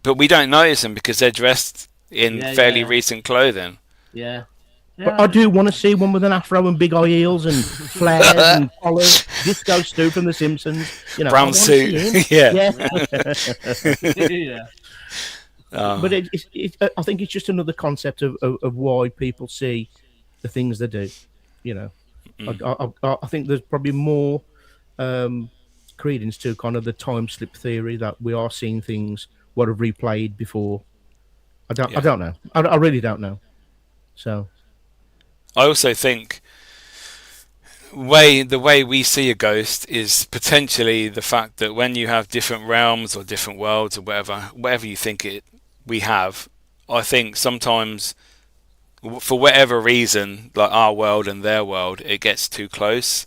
A: But we don't notice them because they're dressed in fairly recent clothing.
C: Yeah.
B: But I do want to see one with an afro and big high heels and flares and collars. Disco Stu from The Simpsons.
A: Brown suit. Yeah.
B: But I think it's just another concept of why people see the things they do. I think there's probably more credence to kind of the time slip theory that we are seeing things what have replayed before. I don't know. I really don't know. So,
A: I also think the way we see a ghost is potentially the fact that when you have different realms or different worlds or whatever you think we have, I think sometimes for whatever reason, like our world and their world, it gets too close,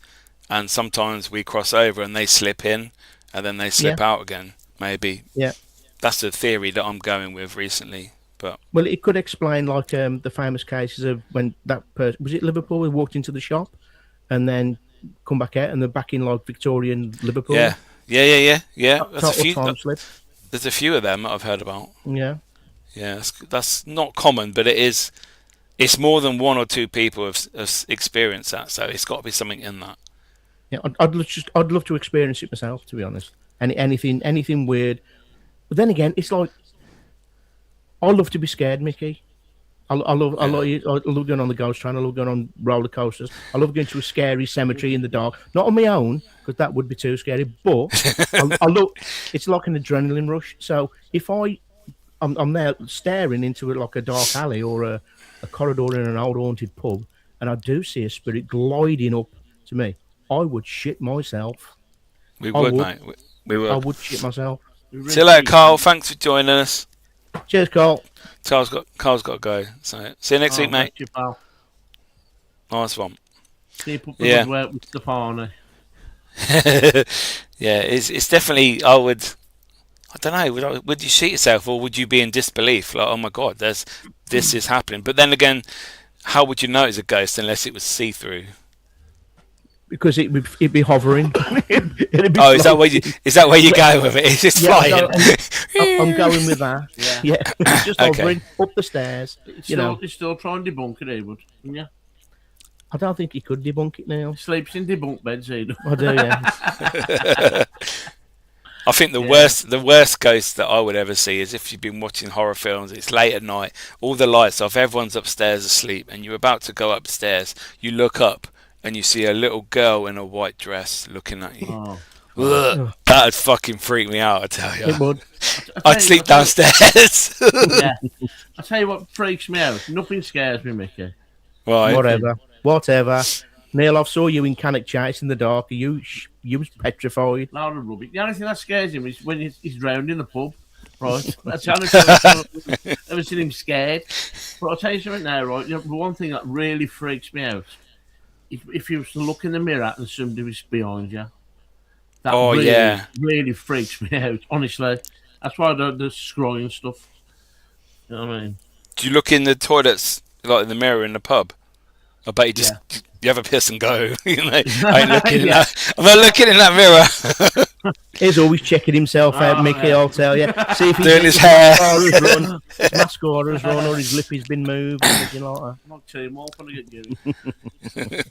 A: and sometimes we cross over and they slip in and then they slip out again. Maybe.
B: Yeah.
A: That's the theory that I'm going with recently. But
B: well, it could explain like the famous cases of when that person was it Liverpool who walked into the shop and then come back out and they're back in like Victorian Liverpool.
A: Yeah. There's a few of them that I've heard about.
B: Yeah.
A: Yeah, that's not common, but it is. It's more than one or two people have experienced that, so it's got to be something in that.
B: Yeah, I'd love to experience it myself, to be honest. Anything weird, but then again, it's like I love to be scared, Mickey. I love going on the ghost train. I love going on roller coasters. I love going to a scary cemetery in the dark, not on my own because that would be too scary. But I love. It's like an adrenaline rush. So if I'm there staring into like a dark alley or a corridor in an old haunted pub, and I do see a spirit gliding up to me, I would shit myself.
A: We would, mate. We would.
B: I would shit myself.
A: See you later, Carl. Thanks for joining us.
B: Cheers, Carl.
A: Carl's got to go. So see you next week, mate.
C: You, pal.
A: Nice one.
C: Keep up the good work with Stefano.
A: Yeah, it's definitely. I don't know. Would you shit yourself, or would you be in disbelief? Like, oh my god, this is happening. But then again, how would you know it's a ghost unless it was see-through?
B: Because it'd be hovering. It'd be
A: is that where you go with it? It's just flying.
B: I'm going with that. Yeah. It's just hovering up the stairs.
C: It's still trying to debunk it, Edward. Yeah.
B: I don't think he could debunk it now.
C: He sleeps in debunk beds, I
B: do, yeah.
A: I think the worst ghost that I would ever see is if you've been watching horror films, it's late at night, all the lights off, everyone's upstairs asleep, and you're about to go upstairs, you look up, and you see a little girl in a white dress looking at you. That'd fucking freak me out, I tell you.
B: It would.
A: I'd sleep downstairs.
C: Yeah. I tell you what freaks me out. Nothing scares me, Mickey.
A: Right.
B: Whatever. Neil, I saw you in Cannock Chase in the dark. You was petrified.
C: Loud of rubbish. The only thing that scares him is when he's drowned in the pub. Right. That's the only time I've ever seen him scared. But I'll tell you something now, right? The one thing that really freaks me out, if you was to look in the mirror and somebody was behind you, that really freaks me out, honestly. That's why I don't do scrolling stuff. You know what I mean?
A: Do you look in the toilets, like in the mirror in the pub? I bet you just you have a piss and go. I ain't looking in that. I'm not looking in that mirror.
B: He's always checking himself out, Mickey. I'll tell you. See if he's
A: doing his hair,
B: his mascara's run, or his lip has been moved, or anything like that.
C: I'm not telling you, I'm gonna get you.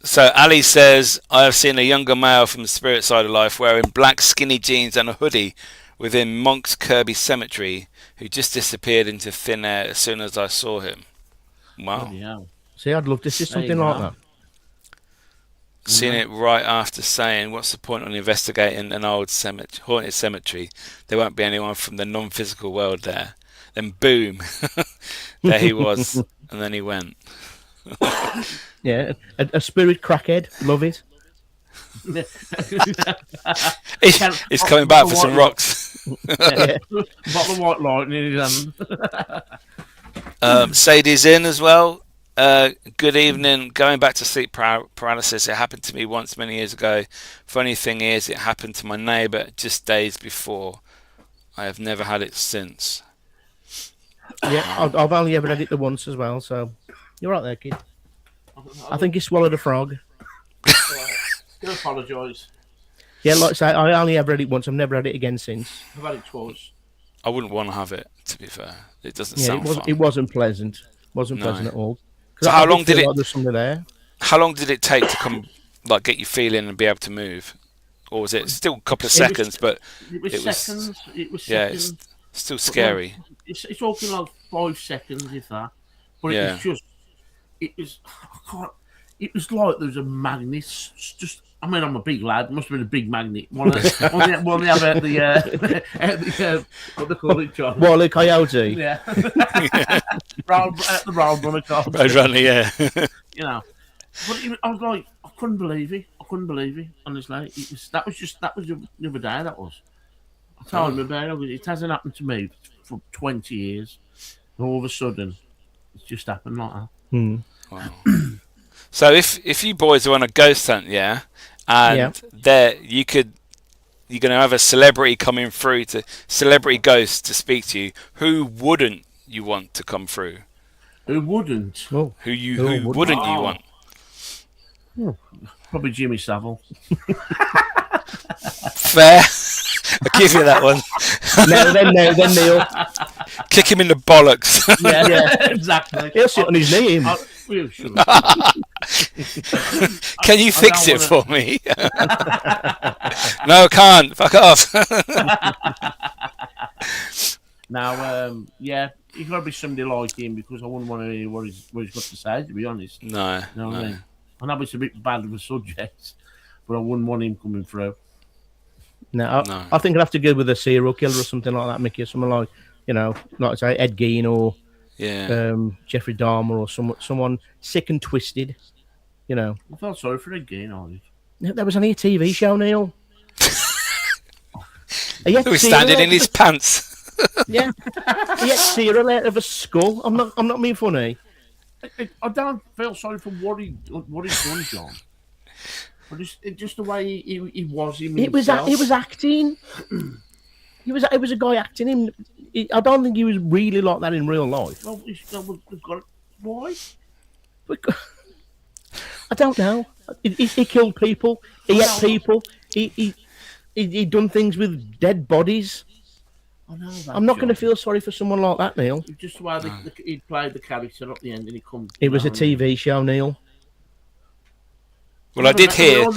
A: So Ali says, I have seen a younger male from the spirit side of life wearing black skinny jeans and a hoodie within Monk's Kirby Cemetery, who just disappeared into thin air as soon as I saw him. Wow.
C: Yeah.
B: See, I'd love to see something like that.
A: Seen it right after saying, what's the point on investigating an old haunted cemetery? There won't be anyone from the non-physical world there. Then boom, there he was, and then he went.
B: Yeah, a spirit crackhead, love it.
A: He's coming back for some rocks.
C: Bottle of white lightning in his hand.
A: Sadie's in as well. Good evening. Going back to sleep paralysis, it happened to me once many years ago. Funny thing is, it happened to my neighbour just days before. I have never had it since.
B: Yeah, I've only ever had it the once as well, so you're right there, kid. I think he swallowed a frog.
C: Do apologise.
B: Yeah, like I say, I only ever had it once. I've never had it again since.
C: I've had it twice.
A: I wouldn't want to have it, to be fair. It doesn't sound fun.
B: It wasn't pleasant. Wasn't pleasant at all.
A: So how long did it?
B: Like there's something there.
A: How long did it take to come, like, get you feeling and be able to move, or was it still a couple of seconds?
C: It was seconds.
A: Yeah, it's still scary.
C: It's talking like 5 seconds, if that. But it was just. It was like there was a magnet. Just, I mean, I'm a big lad. Must have been a big magnet. One they have at the what they call it, John?
B: Wile E. Coyote.
C: Yeah. At the Roadrunner car.
A: Roadrunner, yeah.
C: You know, but I was like, I couldn't believe it. Honestly, that was the other day. That was. I told him about it. It hasn't happened to me for 20 years. And all of a sudden, it's just happened like that.
A: Wow. So if you boys are on a ghost hunt, and there you're going to have a celebrity coming through, celebrity ghost to speak to you, who wouldn't you want to come through?
C: Who wouldn't?
B: Oh,
A: Who wouldn't you want?
C: Probably Jimmy Savile.
A: Fair. I'll give you that one.
B: Then Neil.
A: Kick him in the bollocks.
C: Yeah, exactly.
B: He'll sit on his knee.
A: Can you fix it for me? No, I can't. Fuck off.
C: Now, you got to be somebody like him, because I wouldn't want to hear what he's got to say, to be honest.
A: No.
C: You know what I mean? I know it's a bit bad of a subject, but I wouldn't want him coming through.
B: No. I think I'd have to go with a serial killer or something like that, Mickey. Someone like, like I say, Ed Gein or Jeffrey Dahmer, or someone sick and twisted. I
C: felt sorry for Ed Gein, I did.
B: There was only a TV show, Neil.
A: He was standing in his pants.
B: Yeah, he had cereal out of a skull. I'm not being funny.
C: I don't feel sorry for what he's done, John. But just the way he was himself.
B: It was acting. It was a guy acting. I don't think he was really like that in real life.
C: Well, we've got why?
B: I don't know. He killed people. He ate people. He done things with dead bodies.
C: I know that,
B: I'm not going to feel sorry for someone like that, Neil.
C: Just the way he played the character at the end, and he comes.
B: It was a TV show, Neil.
A: Well, I did hear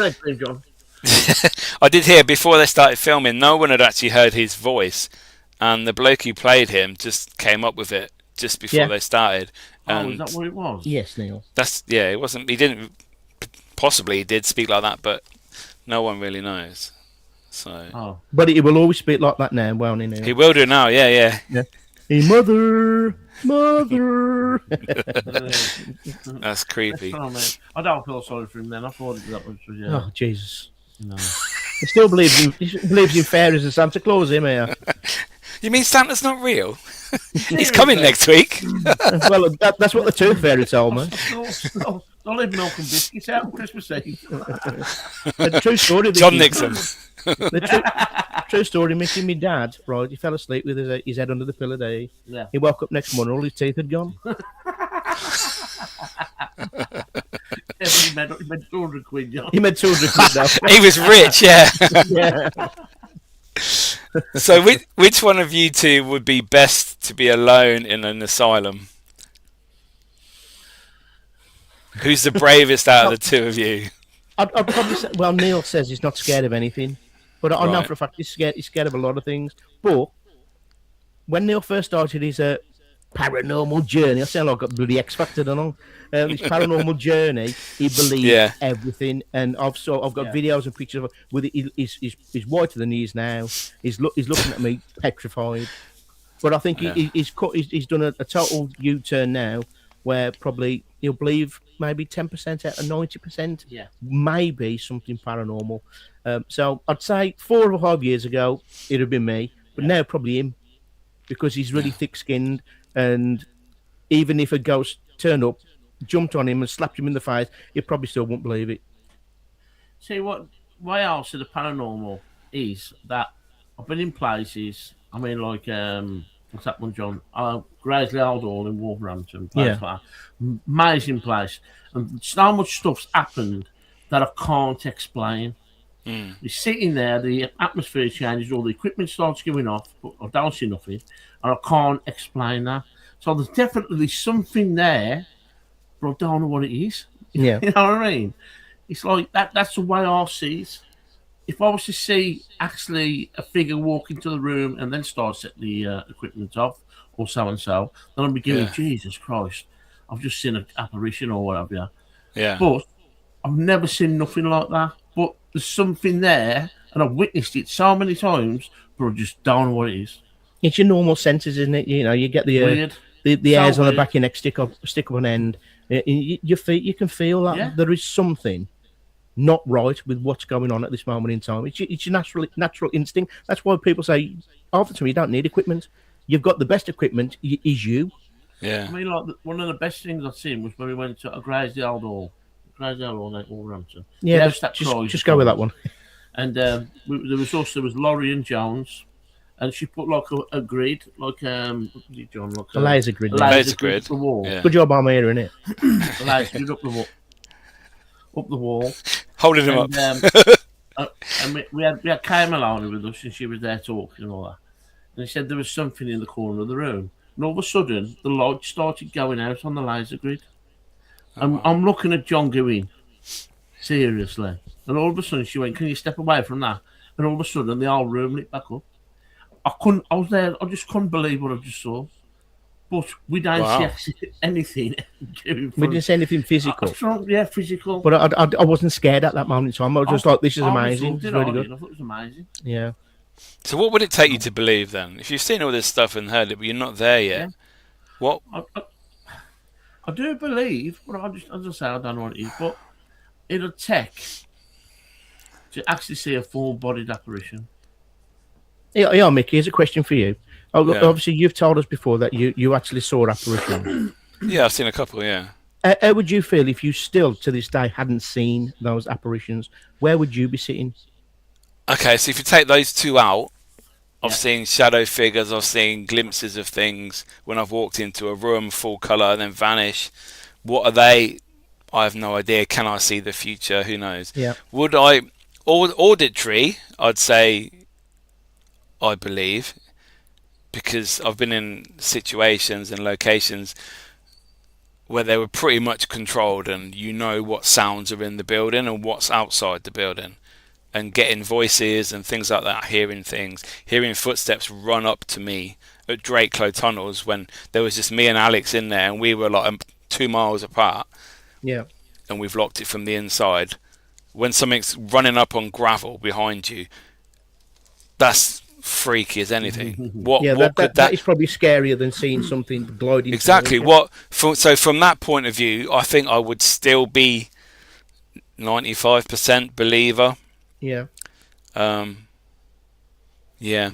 A: before they started filming, no one had actually heard his voice, and the bloke who played him just came up with it just before they started.
C: Is that what it was?
B: Yes, Neil.
A: It wasn't. He didn't. Possibly he did speak like that, but no one really knows. So.
B: But he will always speak like that now, won't he, Neil?
A: He will do now. Yeah.
B: Hey, mother.
A: That's creepy.
C: I don't feel sorry for him then. I thought that was.
B: Oh, Jesus.
C: No.
B: He still believes in fairies and Santa Claus, him here.
A: You mean Santa's not real? He's coming next week.
B: Well, that's what the Tooth Fairy told me.
C: I'll leave milk and biscuits out on Christmas Eve.
B: The true story.
A: John Nixon.
B: The true story, Mickey, my dad, right, he fell asleep with his head under the pillow there.
C: Yeah.
B: He woke up next morning, all his teeth had gone.
C: He made 200 quid, John.
B: He made 200 quid now.
A: He was rich, yeah.
B: Yeah.
A: So which one of you two would be best to be alone in an asylum? Who's the bravest out of the two of you?
B: I'd probably say, well, Neil says he's not scared of anything, but I know for a fact he's scared of a lot of things. But when Neil first started his paranormal journey, I sound like I've got bloody X Factor on. His paranormal journey, he believed everything, and I've got videos and pictures of it with he's whiter than he is now. He's looking at me petrified. But I think he's done a total U-turn now, where probably he'll believe maybe 10% out of 90%, maybe something paranormal. So I'd say 4 or 5 years ago it'd have been me, but now probably him, because he's really thick-skinned, and even if a ghost turned up, jumped on him and slapped him in the face, he probably still won't believe it.
C: See, why else to the paranormal is that I've been in places, I mean, like, what's that one, John? Graiseley Old Hall in Wolverhampton. Amazing place. And so much stuff's happened that I can't explain. You're sitting there, the atmosphere changes, all the equipment starts going off, but I don't see nothing, and I can't explain that. So there's definitely something there, but I don't know what it is.
B: Yeah.
C: You know what I mean? It's like that's the way I see it. If I was to see actually a figure walk into the room and then start setting the equipment off, or so and so, then I'd be going, Jesus Christ, I've just seen an apparition or whatever.
A: Yeah.
C: But I've never seen nothing like that. But there's something there, and I've witnessed it so many times, but I just don't know what it is.
B: It's your normal senses, isn't it? You know, you get the hairs on the back of your neck stick up on end. Your feet, you can feel that there is something not right with what's going on at this moment in time. It's your natural instinct. That's why people say half the time you don't need equipment. You've got the best equipment. Is you.
A: Yeah.
C: I mean, like one of the best things I've seen was when we went to a Gravesdale Hall, Wolverhampton.
B: Yeah, just go with that one.
C: And there was Laurie and Jones, and she put like a grid, like what did you, John? Like
B: a laser grid.
A: Laser grid.
C: Up the wall.
A: Yeah.
B: Good job, I'm here, innit?
C: A laser grid up the wall.
A: Holding him up.
C: And we had Kay Maloney with us, and she was there talking and all that. And he said there was something in the corner of the room. And all of a sudden, the light started going out on the laser grid. I'm looking at John going, seriously. And all of a sudden, she went, can you step away from that? And all of a sudden, the whole room lit back up. I was there, I just couldn't believe what I just saw. But we didn't see anything.
B: We didn't see anything physical.
C: Physical.
B: But I wasn't scared at that moment in time. I was just like, this is amazing. It's really good.
C: I thought it was amazing.
B: Yeah.
A: So what would it take you to believe then? If you've seen all this stuff and heard it, but you're not there yet, what?
C: I do believe, but as I say, I don't know what it is, but it'll take to actually see a full-bodied apparition.
B: Yeah, Mickey, here's a question for you. Obviously, you've told us before that you actually saw apparitions.
A: Yeah, I've seen a couple, yeah.
B: How would you feel if you still, to this day, hadn't seen those apparitions? Where would you be sitting?
A: Okay, so if you take those two out, I've seen shadow figures, I've seen glimpses of things when I've walked into a room full colour and then vanish. What are they? I have no idea. Can I see the future? Who knows?
B: Yeah.
A: Would I... Auditory, I'd say I believe, because I've been in situations and locations where they were pretty much controlled and you know what sounds are in the building and what's outside the building. And getting voices and things like that, hearing things, hearing footsteps run up to me at Drake Tunnels when there was just me and Alex in there and we were like 2 miles apart.
B: Yeah.
A: And we've locked it from the inside. When something's running up on gravel behind you, that's freaky as anything.
B: That is probably scarier than seeing something gliding.
A: Exactly. So from that point of view, I think I would still be 95% believer.
B: Yeah.
A: Yeah.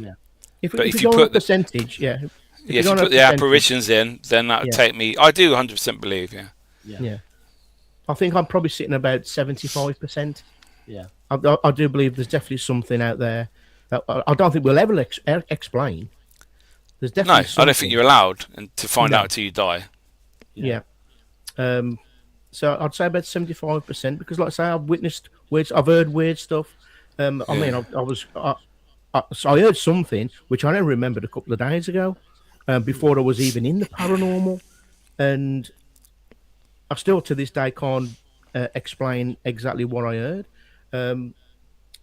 B: If you put the percentage,
A: if you put the apparitions in, then that would take me. I do 100% believe.
B: Yeah. I think I'm probably sitting about 75%.
C: Yeah.
B: I do believe there's definitely something out there that I don't think we'll ever explain. There's definitely something.
A: I don't think you're allowed to find out till you die.
B: Yeah. So I'd say about 75% because, like I say, I've heard weird stuff. I mean, I heard something which I only remembered a couple of days ago, before I was even in the paranormal, and I still to this day can't explain exactly what I heard.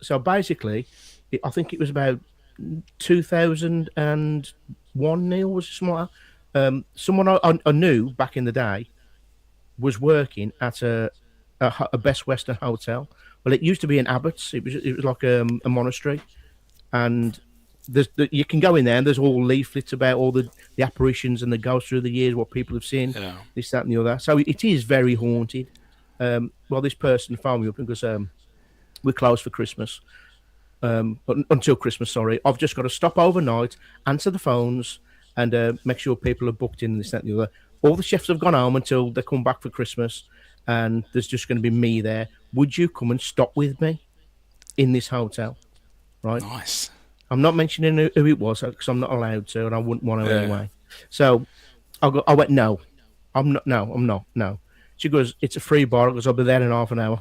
B: So basically, I think it was about 2001. Neil was something like that. Someone I knew back in the day was working at a Best Western hotel. Well, it used to be in Abbott's. It was like a monastery, and you can go in there and there's all leaflets about all the apparitions and the ghosts through the years, what people have seen, this, that, and the other. So it is very haunted. Well, this person phoned me up because we're closed for Christmas, until Christmas. Sorry, I've just got to stop overnight, answer the phones, and make sure people are booked in, this, that, and the other. All the chefs have gone home until they come back for Christmas, and there's just going to be me there. Would you come and stop with me in this hotel? Right.
A: Nice.
B: I'm not mentioning who it was because I'm not allowed to, and I wouldn't want to anyway. So I went, no, I'm not. No. She goes, it's a free bar because I'll be there in half an hour.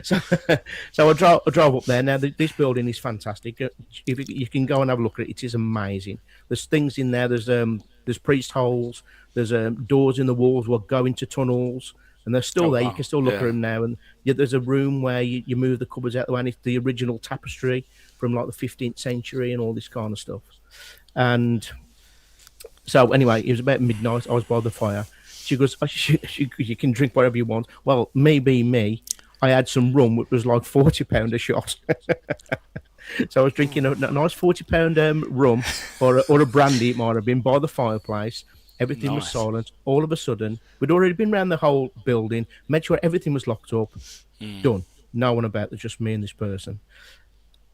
B: so I drove up there. Now this building is fantastic. If you can go and have a look at it, it is amazing. There's things in there. There's priest holes. There's doors in the walls will go into tunnels, and they're still there. Wow. You can still look at them now. And there's a room where you move the cupboards out the way, and it's the original tapestry from like the 15th century and all this kind of stuff. And so anyway, it was about midnight. I was by the fire. She goes, you can drink whatever you want. Well, me, I had some rum, which was like £40 a shot. So I was drinking a nice £40 rum or a brandy, it might have been, by the fireplace. Everything was
A: Nice.
B: silent. All of a sudden, we'd already been around the whole building, made sure everything was locked up. Done. No one about. There's just me and this person.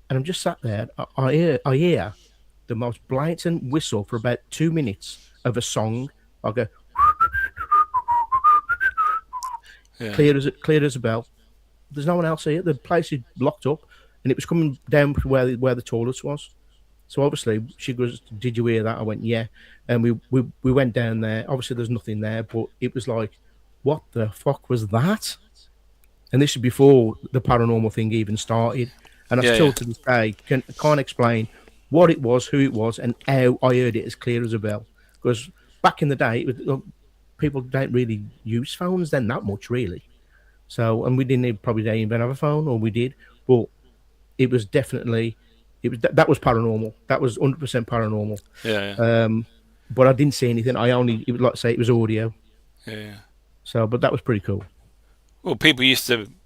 B: And I'm just sat there. I hear the most blatant whistle for about 2 minutes of a song. I go clear as a bell. There's no one else here. The place is locked up, and it was coming down to where the toilet was. So obviously she goes, "Did you hear that?" I went, "Yeah." And we went down there. Obviously there's nothing there, but it was like, what the fuck was that? And this is before the paranormal thing even started. And I still to this day can't explain what it was, who it was, and how I heard it as clear as a bell. Because back in the day, people don't really use phones then that much, really. So, and we didn't probably even have a phone, or we did, but it was definitely, that was paranormal. That was 100% paranormal.
A: Yeah.
B: But I didn't see anything. It was like I say, it was audio.
A: Yeah.
B: So, but that was pretty cool.
A: Well,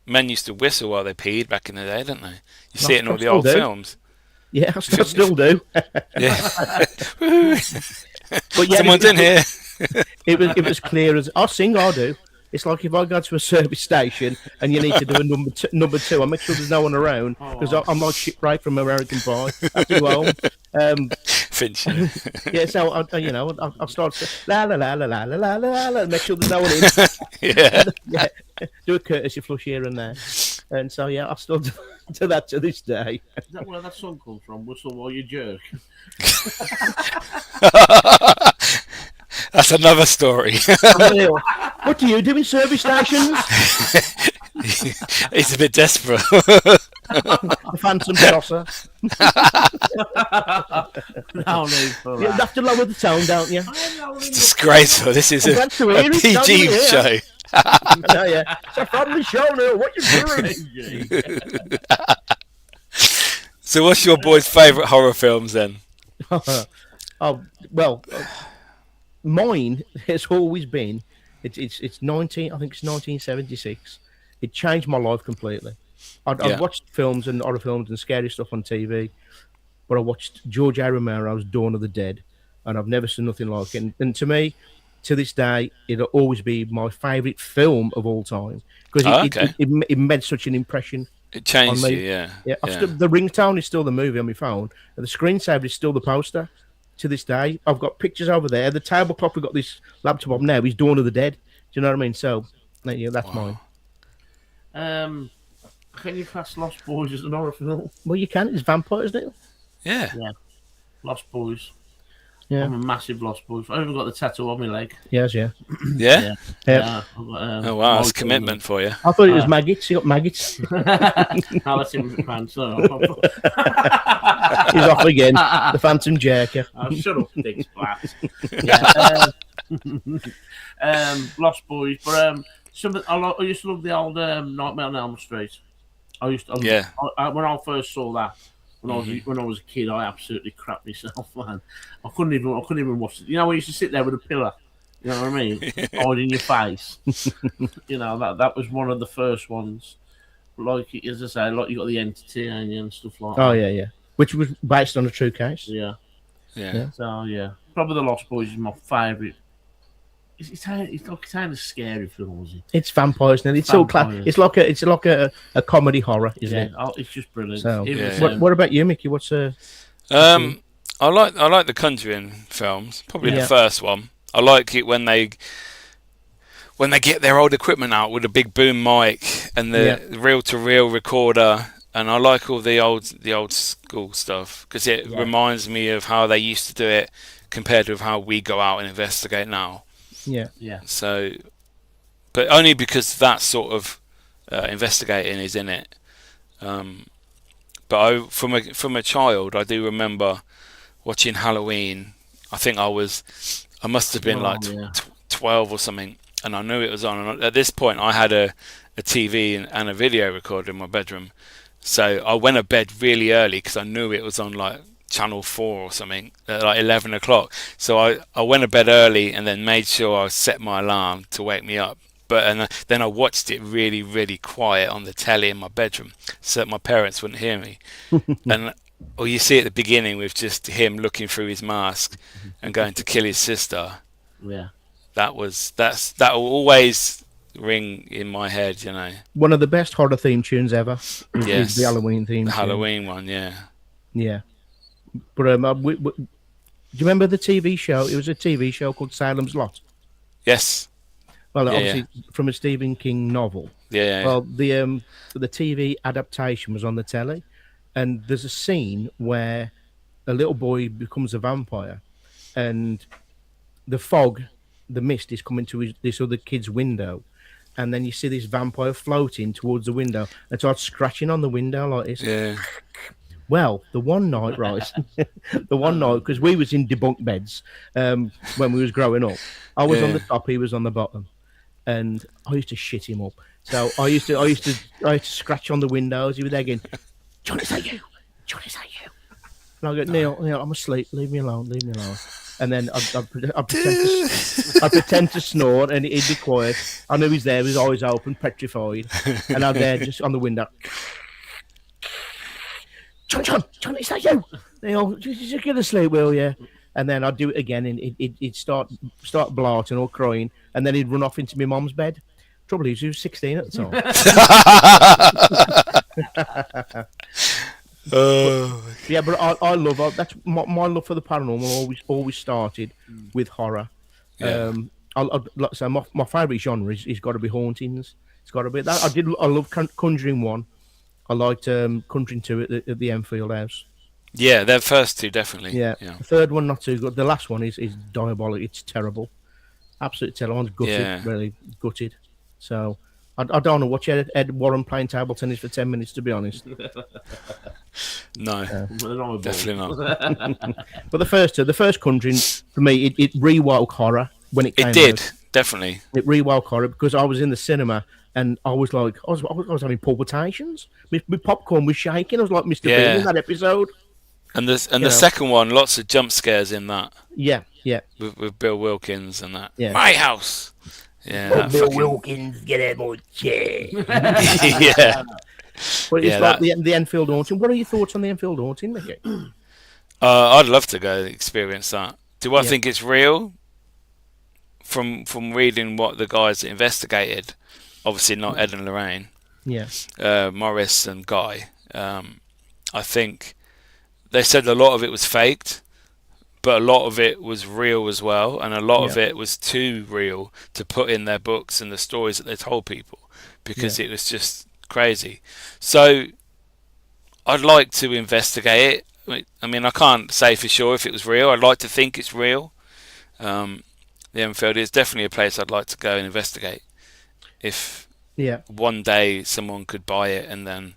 A: men used to whistle while they peed back in the day, didn't they? You see it in all the old films.
B: Yeah, I still do.
A: Yeah.
B: But yeah,
A: Someone's in here.
B: It was clear as I'll sing. I do. It's like if I go to a service station and you need to do a number two, I make sure there's no one around because I'm like shipwreck from American Pie. I do home.
A: Finch.
B: Yeah, so I'll start la la la la la la la la, make sure there's no one in.
A: Yeah.
B: Do a courtesy flush here and there, and so yeah, I still do that to this day.
C: Is that where that song comes from? Whistle while you jerk.
A: That's another story.
B: What do you do in service stations?
A: He's a bit desperate.
B: The phantom crosser. You have to lower the tone, don't you?
A: It's disgraceful. This is a PG show.
B: Yeah. So from the show now, what you doing?
A: So what's your boy's favourite horror films then?
B: Mine has always been it's 1976. It changed my life completely. I've watched films and horror films and scary stuff on TV, but I watched George A. Romero's Dawn of the Dead, and I've never seen nothing like it. And to me, to this day, it'll always be my favourite film of all time because it made such an impression.
A: It changed
B: on me.
A: You, yeah.
B: The ringtone is still the movie on my phone, and the screensaver is still the poster. To this day, I've got pictures over there. The tablecloth we've got this laptop on now is Dawn of the Dead. Do you know what I mean? So, that's mine.
C: Can you class Lost Boys as an horror film?
B: Well, you can. It's vampires, isn't it?
A: Yeah.
C: Lost Boys.
B: Yeah.
C: I'm a massive Lost Boys. I've even got the tattoo on my leg.
B: Yes, yeah.
A: Yeah?
C: Yeah.
A: Oh, wow. That's commitment for you.
B: I thought it was maggots. You got maggots.
C: No, that's him with the pants.
B: He's off again. The Phantom Jerker.
C: Oh, shut up, dick splat. Lost Boys. But I used to love the old Nightmare on Elm Street. I used to. When I first saw that, when I was a kid, I absolutely crapped myself, man. I couldn't even watch it. You know, I used to sit there with a pillow. You know what I mean? Hiding your face. That was one of the first ones. Like, as I say, like you got the Entity and stuff like that.
B: Oh yeah. Which was based on a true case.
C: Yeah.
A: So
C: probably the Lost Boys is my favourite. It's kind of scary film, is it?
B: It's vampires now. It's all it's like a comedy horror, isn't it?
C: Oh, it's just brilliant.
B: So, what about you, Mickey? What's
A: I like the Conjuring films. Probably the first one. I like it when they get their old equipment out with a big boom mic and the reel-to-reel recorder, and I like all the old school stuff because it reminds me of how they used to do it compared with how we go out and investigate now.
B: Yeah.
A: So, but only because that sort of investigating is in it. But from a child, I do remember watching Halloween. I think I must have been 12 or something, and I knew it was on. And at this point, I had a TV and a video recorder in my bedroom, so I went to bed really early because I knew it was on like Channel 4 or something at like 11 o'clock. So I went to bed early and then made sure I set my alarm to wake me up. But then I watched it really, really quiet on the telly in my bedroom so that my parents wouldn't hear me. And you see at the beginning with just him looking through his mask and going to kill his sister.
C: Yeah.
A: That will always ring in my head, you know.
B: One of the best horror theme tunes ever is
A: Yes,
B: the Halloween theme
A: the
B: tune.
A: Halloween one, yeah.
B: Yeah. But do you remember the TV show? It was a TV show called Salem's Lot.
A: Yes.
B: Well,
A: Yeah,
B: obviously from a Stephen King novel.
A: Yeah.
B: Well, the TV adaptation was on the telly, and there's a scene where a little boy becomes a vampire, and the fog, the mist is coming to this other kid's window, and then you see this vampire floating towards the window and starts scratching on the window like this.
A: Yeah.
B: Well, the one night, right, because we was in debunked beds when we was growing up. I was on the top, he was on the bottom, and I used to shit him up. So I used to scratch on the windows. He was there again, John, is that you? John, is that you? And I go, Neil, I'm asleep. Leave me alone. And then I'd pretend to snore, and he'd be quiet. I knew he's there, with his eyes open, petrified, and I'm there just on the window. John, is that you? Neil, just get to sleep, will you? And then I'd do it again, and he'd start blarting or crying, and then he'd run off into my mum's bed. Trouble is, he was 16 at the time. Yeah, but I love that's my love for the paranormal. Always started with horror.
A: Yeah.
B: Like I say, my favourite genre is got to be hauntings. It's got to be that. I love Conjuring 1. I liked Conjuring 2 at the Enfield House.
A: Yeah, their first two definitely.
B: Yeah. The third one not too good. The last one is diabolical. It's terrible, absolutely terrible. I'm gutted, really gutted. So I don't want to watch Ed Warren playing table tennis for 10 minutes, to be honest.
A: No, definitely not.
B: But the first Conjuring for me, it rewoke horror when it came out.
A: It did, definitely.
B: It rewoke horror because I was in the cinema and I was like, I was having palpitations. My popcorn was shaking. I was like Mr. Bean in that episode.
A: And the second one, lots of jump scares in that.
B: Yeah.
A: With Bill Wilkins and that.
B: Yeah.
A: My house. Yeah.
B: Bill Wilkins, get out my chair.
A: Yeah.
B: But it's like the Enfield haunting. What are your thoughts on the Enfield haunting, Mickey?
A: I'd love to go experience that. Do I think it's real? From reading what the guys that investigated, obviously not Ed and Lorraine, Morris and Guy, I think they said a lot of it was faked, but a lot of it was real as well, and a lot of it was too real to put in their books and the stories that they told people, because it was just crazy. So I'd like to investigate it. I mean, I can't say for sure if it was real. I'd like to think it's real. The Enfield is definitely a place I'd like to go and investigate. If one day someone could buy it and then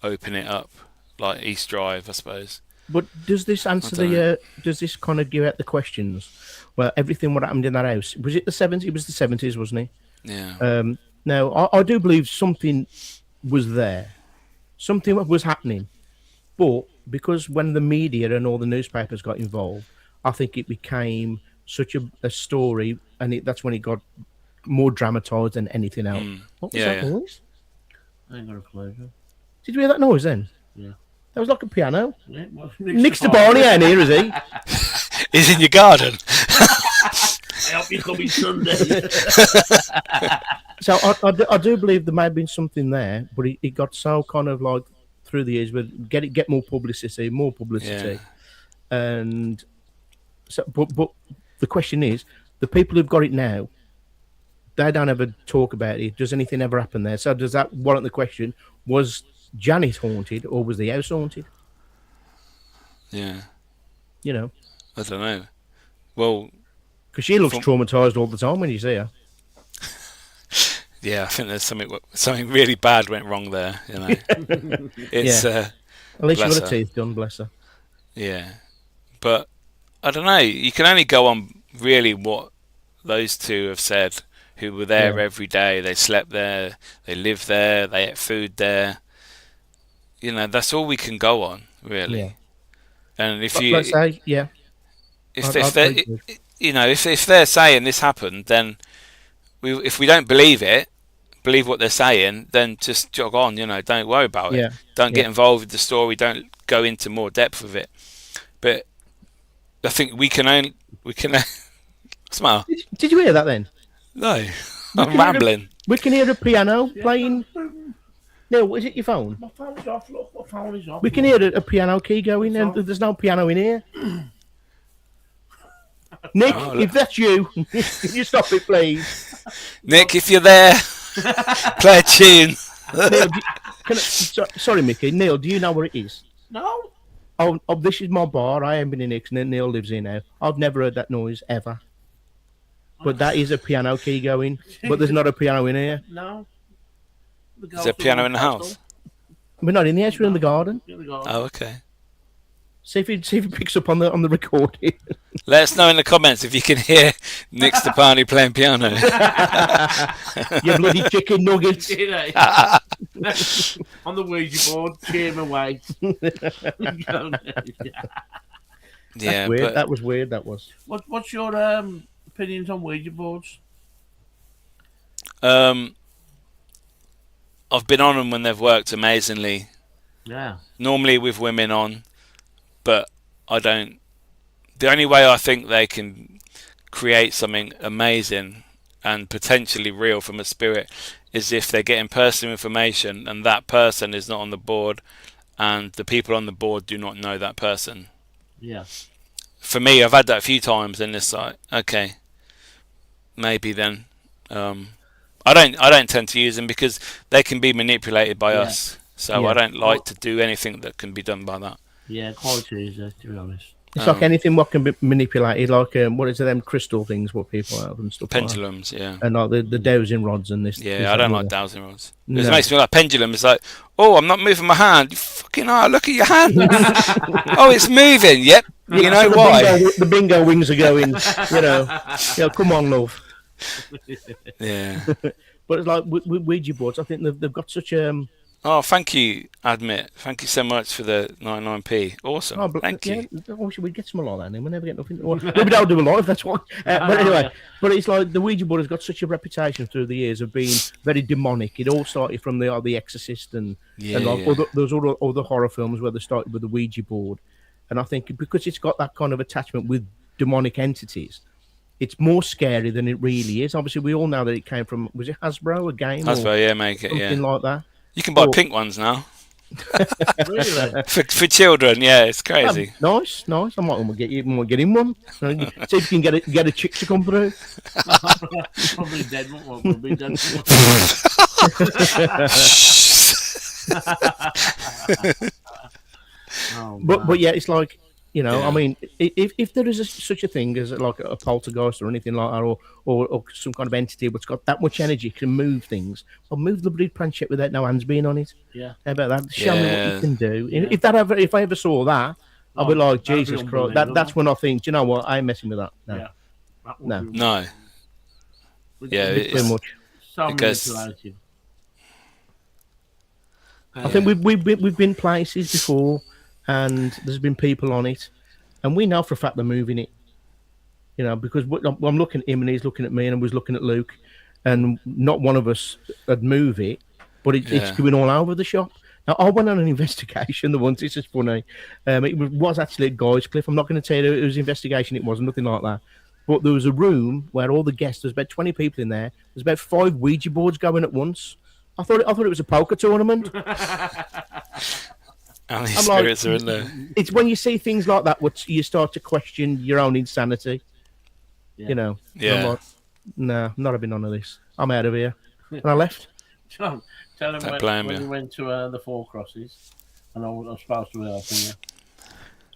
A: open it up, like East Drive, I suppose.
B: But does this answer does this kind of give out the questions? Well, everything what happened in that house, was it the 70s? It was the 70s, wasn't it?
A: Yeah.
B: Now, I do believe something was there. Something was happening. But because when the media and all the newspapers got involved, I think it became such a story, and that's when it got more dramatised than anything else. What was that noise?
C: I ain't got a clue.
B: Did you hear that noise then?
C: Yeah.
B: That was like a piano.
C: Yeah, well,
B: Nick's the Barney ain't here, is he?
A: He's in your garden.
C: I hope you coming Sunday.
B: So I do believe there may have been something there, but it got so kind of like through the years with get more publicity, and so. But the question is, the people who've got it now, they don't ever talk about it. Does anything ever happen there? So does that warrant the question? Was Janet haunted, or was the house haunted?
A: Yeah.
B: You know.
A: I don't know. Well,
B: because she looks traumatized all the time when you see her.
A: Yeah, I think there's something really bad went wrong there. You know, it's
B: at least she got her teeth done, bless her.
A: Yeah, but I don't know. You can only go on really what those two have said, who were there every day. They slept there, they lived there, they ate food there. You know, that's all we can go on, really.
B: Yeah.
A: And if
B: let's say,
A: if they're saying this happened, then if we don't believe what they're saying, then just jog on. You know, don't worry about it. Don't get involved with the story. Don't go into more depth with it. But I think we can What's the matter?
B: Did you hear that then?
A: No, I'm rambling.
B: We can hear a piano playing. Neil, is it your phone?
C: My phone's off. Look, my phone is off.
B: We can hear a piano key going, and there's no piano in here. Nick, if that's you, can you stop it, please?
A: Nick, if you're there, play a tune.
B: Neil, sorry, Mickey. Neil, do you know where it is?
C: No.
B: Oh, this is my bar. I haven't been in it, and Neil lives here now. I've never heard that noise ever. But that is a piano key going. But there's not a piano in here.
C: No.
A: Is there a piano in the house?
B: We're not in the house. We're in the garden.
A: Oh, okay.
B: See if he picks up on the recording.
A: Let us know in the comments if you can hear Nick Stepani playing piano.
B: You bloody chicken nuggets.
C: On the Ouija board, cheer him away.
A: Yeah,
B: weird.
A: but
B: That was weird. That was.
C: What's your opinions on Ouija boards?
A: I've been on them when they've worked amazingly.
C: Yeah.
A: Normally with women on, but I don't. The only way I think they can create something amazing and potentially real from a spirit is if they're getting personal information and that person is not on the board and the people on the board do not know that person.
C: Yeah.
A: For me, I've had that a few times and it's like, okay, maybe then. I don't tend to use them because they can be manipulated by us. So I don't like to do anything that can be done by that.
C: Yeah, quite easy, to be honest.
B: It's like anything what can be manipulated, like what is it, them crystal things, what people have and stuff.
A: Pendulums,
B: like
A: yeah.
B: And like the dowsing rods and this.
A: Yeah,
B: this
A: I don't
B: and
A: like
B: that.
A: dowsing rods. It makes me like pendulum. It's like, oh, I'm not moving my hand. You fucking hell, look at your hand. Oh, it's moving. Yep. You know why?
B: The bingo wings are going. Yeah, come on, love.
A: Yeah.
B: But it's like with Ouija boards, I think they've got such
A: Oh, thank you, Admit. Thank you so much for the 99p. Awesome. Thank you.
B: I wish we'd get some like that, and we'll never get nothing. Well, maybe don't do a live, that's why. But anyway, but it's like the Ouija board has got such a reputation through the years of being very demonic. It all started from the Exorcist and those other horror films where they started with the Ouija board. And I think because it's got that kind of attachment with demonic entities, it's more scary than it really is. Obviously, we all know that it came from, was it Hasbro, a game?
A: Hasbro, yeah, make it,
B: something like that.
A: You can buy pink ones now.
C: Really?
A: For children, yeah, it's crazy.
B: Nice. I might get him one. See if you can get a chick to come through.
C: Probably dead. Will be dead.
B: But yeah, it's like, I mean, if there is such a thing as like a poltergeist or anything like that, or some kind of entity that's got that much energy, can move things, well, move the bloody planchette without no hands being on it.
C: Yeah.
B: How about that? Show me what you can do. Yeah. If I ever saw that, I'd be like, Jesus Christ. That's when I think, do you know what? I ain't messing with that. No.
C: Yeah.
A: No. Yeah,
B: it's too much.
C: So manipulative.
B: I think we've been places before, and there's been people on it, and we know for a fact they're moving it. Because I'm looking at him and he's looking at me, and I was looking at Luke, and not one of us would move it, but it's going all over the shop. Now, I went on an investigation. The ones, this is funny. It was actually at Guy's Cliff. I'm not going to tell you it was an investigation. It wasn't nothing like that. But there was a room where all the guests, there's about 20 people in there. There's about 5 Ouija boards going at once. I thought it was a poker tournament.
A: And these spirits are in there.
B: It's when you see things like that, which you start to question your own insanity.
A: Yeah.
B: I'm like, nah, I'm not having none of this. I'm out of here. And I left.
C: John, tell him when you went to the Four Crosses, and I was supposed to help you.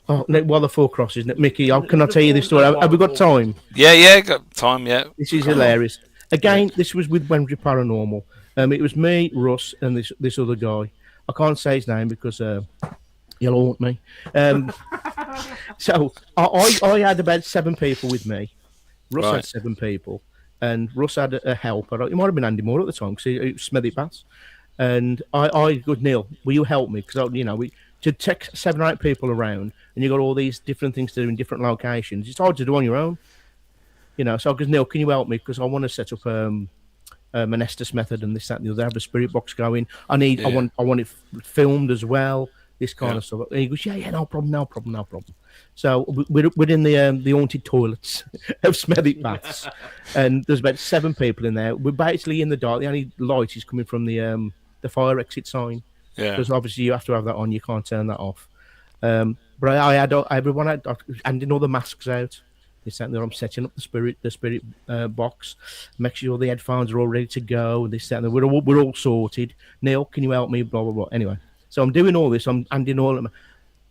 B: Oh, the Four Crosses, Mickey. Can I tell you this story? Have we got time?
A: Yeah, got time. Yeah.
B: This is hilarious. Again, this was with Wembley Paranormal. It was me, Russ, and this other guy. I can't say his name because he'll haunt me. So I had about 7 people with me. Russ had 7 people, and Russ had a helper. It might have been Andy Moore at the time because he smelled it bats. And I go, Neil, will you help me? Because to take 7 or 8 people around, and you got all these different things to do in different locations. It's hard to do on your own. So I goes, Neil, can you help me? Because I want to set up an Estes method and this, that, and the other. Have a spirit box going. I want it filmed as well. this kind of stuff. And he goes, yeah, no problem. So we're in the haunted toilets of Smethwick Baths, and there's about 7 people in there. We're basically in the dark. The only light is coming from the fire exit sign.
A: Yeah.
B: Because obviously you have to have that on. You can't turn that off. But I had everyone handing all the masks out. They sat there. I'm setting up the spirit box. Make sure the headphones are all ready to go. And they sat there. We're all sorted. Neil, can you help me? Blah blah blah. Anyway, so I'm doing all this. I'm handing all of them.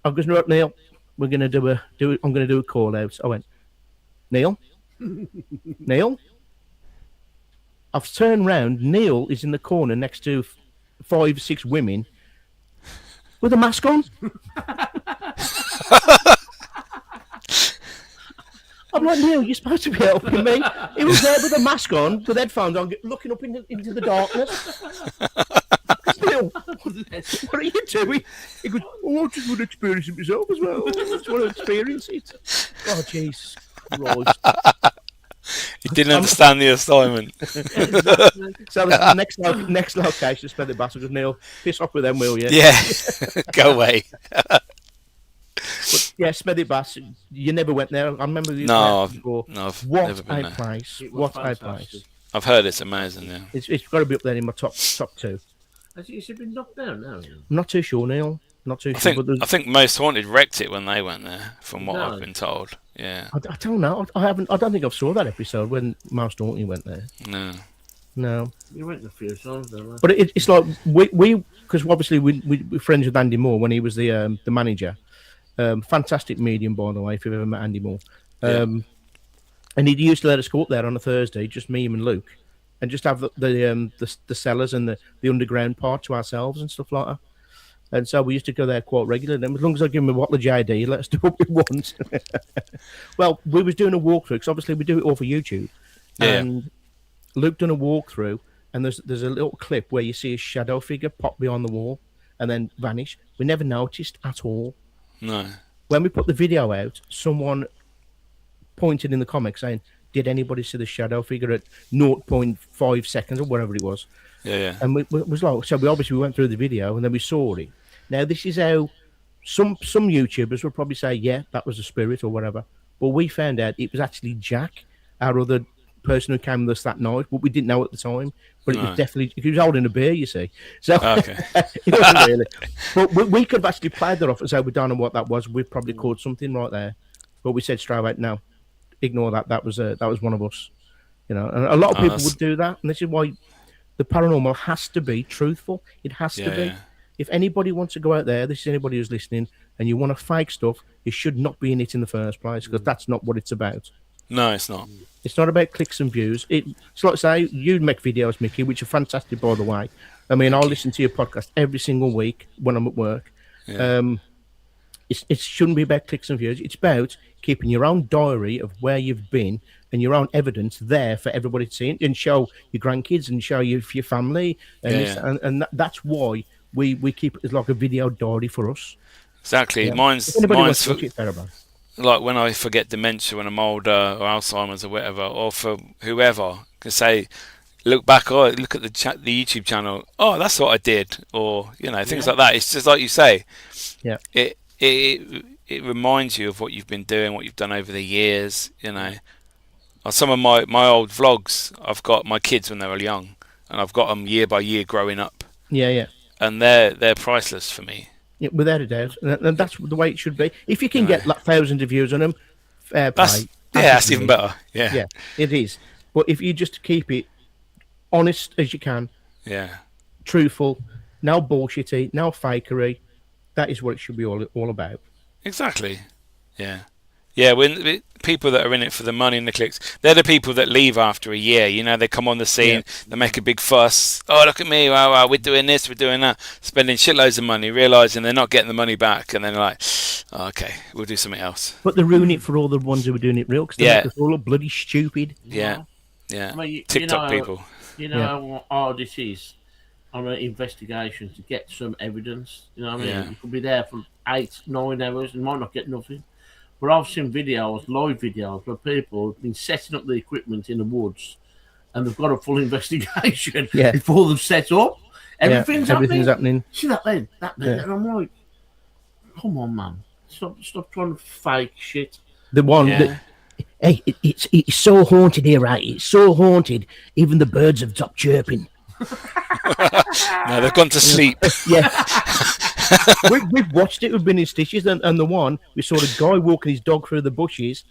B: I goes, right, Neil, we're gonna do I'm gonna do a call out. I went, Neil. I've turned round. Neil is in the corner next to 5, 6 women with a mask on. I'm like, Neil, you're supposed to be helping me. He was there with a mask on, with headphones on, looking up into the darkness. Neil, what are you doing? He goes, I just want to experience it myself as well. I just want to experience it. Oh, jeez. Christ.
A: He didn't understand the assignment.
B: So the next location, spend the bastard with Neil. Piss off with them, will you?
A: Yeah, go away.
B: But yeah, Smethwick Baths. You never went there. I remember you.
A: No,
B: I've
A: never been there.
B: Place! What a place!
A: I've heard it's amazing. Yeah,
B: it's got to be up there in my top 2.
C: Has it been knocked down now?
B: I'm not too sure, Neil. Not too
A: I
B: sure.
A: think, I think Most Haunted wrecked it when they went there, from what I've been told. Yeah,
B: I don't know. I don't think I saw that episode when Most Haunted went there. No.
C: You went a few times, though.
B: But it's like we because obviously we're friends with Andy Moore when he was the manager. Fantastic medium, by the way, if you've ever met Andy Moore. And he used to let us go up there on a Thursday, just me, him, and Luke, and just have the cellars and the underground part to ourselves and stuff like that. And so we used to go there quite regularly. And as long as I give him a bottle of JD, let us do what we want. Well, we was doing a walkthrough because obviously we do it all for YouTube.
A: Yeah.
B: And Luke done a walkthrough, and there's a little clip where you see a shadow figure pop behind the wall and then vanish. We never noticed at all.
A: No.
B: When we put the video out, someone pointed in the comments saying, did anybody see the shadow figure at 0.5 seconds or whatever it was?
A: Yeah.
B: And we was like, so we went through the video and then we saw it. Now, this is how some YouTubers will probably say, yeah, that was a spirit or whatever. But we found out it was actually Jack, our other person who came with us that night, but we didn't know at the time. But it was definitely, he was holding a beer, you see. So
A: Okay.
B: it wasn't really. But we could have actually played that off and said we don't know what that was. We probably caught something right there. But we said straight away, no, ignore that. That was one of us. You know, and a lot of people would do that, and this is why the paranormal has to be truthful. It has to be. Yeah. If anybody wants to go out there, this is anybody who's listening, and you want to fake stuff, you should not be in it in the first place, because that's not what it's about.
A: No, it's not.
B: It's not about clicks and views. It's like, say, you make videos, Mickey, which are fantastic, by the way. I mean, I listen to your podcast every single week when I'm at work. Yeah. It shouldn't be about clicks and views. It's about keeping your own diary of where you've been and your own evidence there for everybody to see and show your grandkids and show your family. And that's why we keep it as like a video diary for us.
A: Exactly.
B: Yeah.
A: Mine's
B: terrible.
A: Like when I forget dementia when I'm older or Alzheimer's or whatever, or for whoever, can say, look back, look at the YouTube channel, that's what I did, or things like that. It's just like you say, it reminds you of what you've been doing, what you've done over the years. Some of my old vlogs, I've got my kids when they were young, and I've got them year by year growing up.
B: Yeah.
A: And they're priceless for me.
B: Yeah, without a doubt, and that's the way it should be. If you can get like thousands of views on them, fair play.
A: That's even better. Yeah,
B: it is. But if you just keep it honest as you can, truthful, no bullshitty, no fakery, that is what it should be all about.
A: Exactly. Yeah. When people that are in it for the money and the clicks, they're the people that leave after a year. They come on the scene, they make a big fuss. Oh, look at me! Wow, we're doing this, we're doing that, spending shitloads of money, realizing they're not getting the money back, and then they're like, okay, we'll do something else.
B: But they ruin it for all the ones who are doing it real, because they're all bloody stupid.
A: Yeah.
C: I mean,
A: TikTok people.
C: How hard it is on an investigation to get some evidence. You know what I mean? You could be there for 8-9 hours and might not get nothing. But I've seen live videos, where people have been setting up the equipment in the woods and they've got a full investigation before they've set up. Everything's happening.
B: See that then?
C: And I'm like, come on, man. Stop trying to fake shit.
B: The one that, hey, it's so haunted here, right? It's so haunted. Even the birds have stopped chirping.
A: No, they've gone to sleep.
B: Yeah. We've watched it. We've been in stitches, and the one we saw the guy walking his dog through the bushes,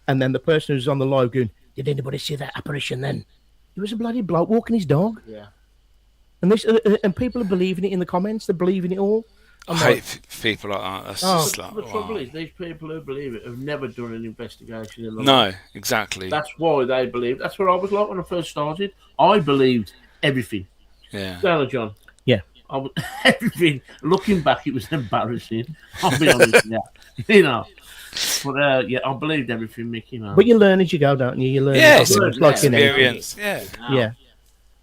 B: and then the person who's on the live going, "Did anybody see that apparition?" Then it was a bloody bloke walking his dog.
C: Yeah.
B: And this, and people are believing it in the comments. They're believing it all.
A: I hate people like that. That's just like,
C: the trouble is, these people who believe it have never done an investigation in their life.
A: No, exactly.
C: That's why they believe. That's what I was like when I first started. I believed everything.
A: Yeah.
C: Dana John.
B: Yeah.
C: Everything. Looking back, it was embarrassing. I'll be honest now. You know. But yeah, I believed everything, Mickey, man.
B: But you learn as you go, don't you? You learn.
A: Yeah,
B: it's
A: it's
B: like in
A: experience.
B: anything.
A: Yeah.
B: Yeah.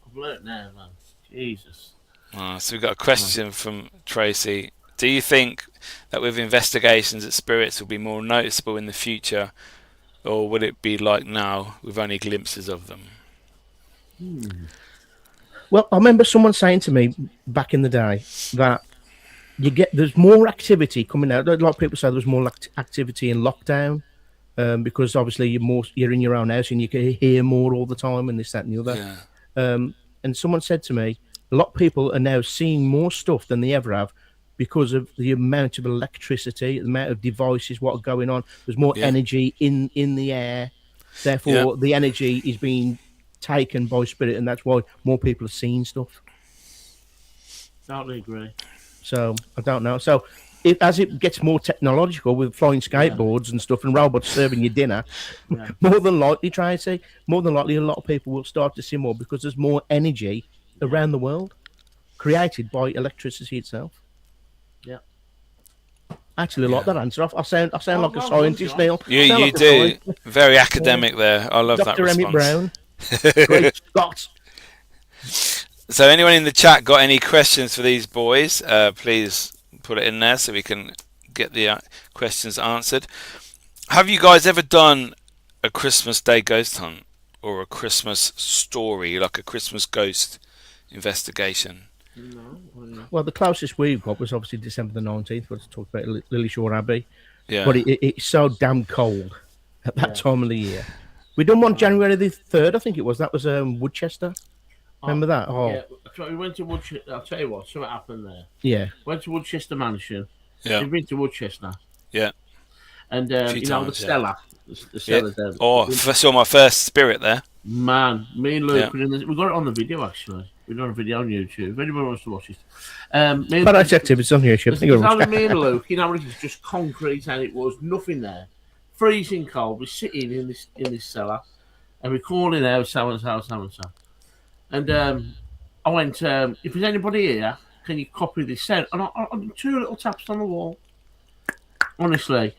C: I've learned now, man. Jesus.
A: So we've got a question from Tracy. Do you think that with investigations that spirits will be more noticeable in the future, or would it be like now with only glimpses of them?
B: Well, I remember someone saying to me back in the day that there's more activity coming out. A lot of people say there's more activity in lockdown because obviously you're in your own house and you can hear more all the time and this, that, and the other.
A: Yeah.
B: And someone said to me, a lot of people are now seeing more stuff than they ever have because of the amount of electricity, the amount of devices, what are going on. There's more energy in the air. Therefore, the energy is being taken by spirit, and that's why more people are seeing stuff.
C: Totally agree.
B: So, I don't know. So, as it gets more technological with flying skateboards and stuff and robots serving you dinner, more than likely, more than likely a lot of people will start to see more because there's more energy around the world created by electricity itself.
C: Yeah.
B: Actually, like that answer. I sound like a scientist, Neil.
A: You do. Very academic there. I love
B: Dr.
A: that
B: Emmett
A: response.
B: Brown. Great Scott.
A: So anyone in the chat got any questions for these boys, please put it in there so we can get the questions answered. Have you guys ever done a Christmas Day ghost hunt or a Christmas story, like a Christmas ghost investigation?
C: No.
B: Well, the closest we've got was obviously December the 19th, where we talked about Lily Shore Abbey.
A: Yeah.
B: But it's so damn cold at that time of the year. We done one January the 3rd, I think it was. That was Woodchester. Remember that? Oh,
C: yeah. So we went to Woodchester. I'll tell you what, something happened there.
B: Yeah.
C: Went to Woodchester Mansion.
A: Yeah.
C: You've been to Woodchester.
A: Yeah.
C: And you know the Stella. The Stella there.
A: Oh, I saw my first spirit there.
C: Man, me and Luke, we got it on the video actually. We've done a video on YouTube. If anyone wants to watch it.
B: Paraletic Activities on YouTube.
C: It's me and Luke, it's just concrete and it was nothing there. Freezing cold. We're sitting in this cellar and we're calling out so and so, so and so. And I went, if there's anybody here, can you copy this sound? And I did 2 little taps on the wall. Honestly,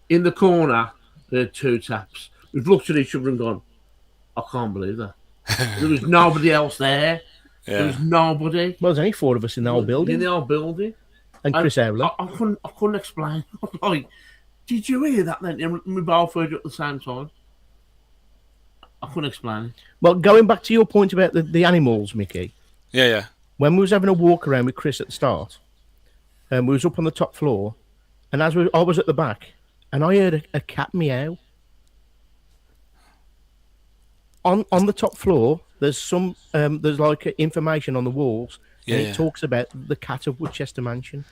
C: in the corner, there are 2 taps. We've looked at each other and gone, I can't believe that. There was nobody else there. Yeah. There was nobody.
B: Well, there's only 4 of us in the whole building.
C: In the whole building.
B: And Chris Howler.
C: I couldn't explain. Like, did you hear that then? And we both heard it at the same time. I couldn't explain it.
B: Well, going back to your point about the animals, Mickey.
A: Yeah.
B: When we was having a walk around with Chris at the start, we was up on the top floor, and I was at the back, and I heard a cat meow. On the top floor, there's like information on the walls, and it talks about the cat of Woodchester Mansion.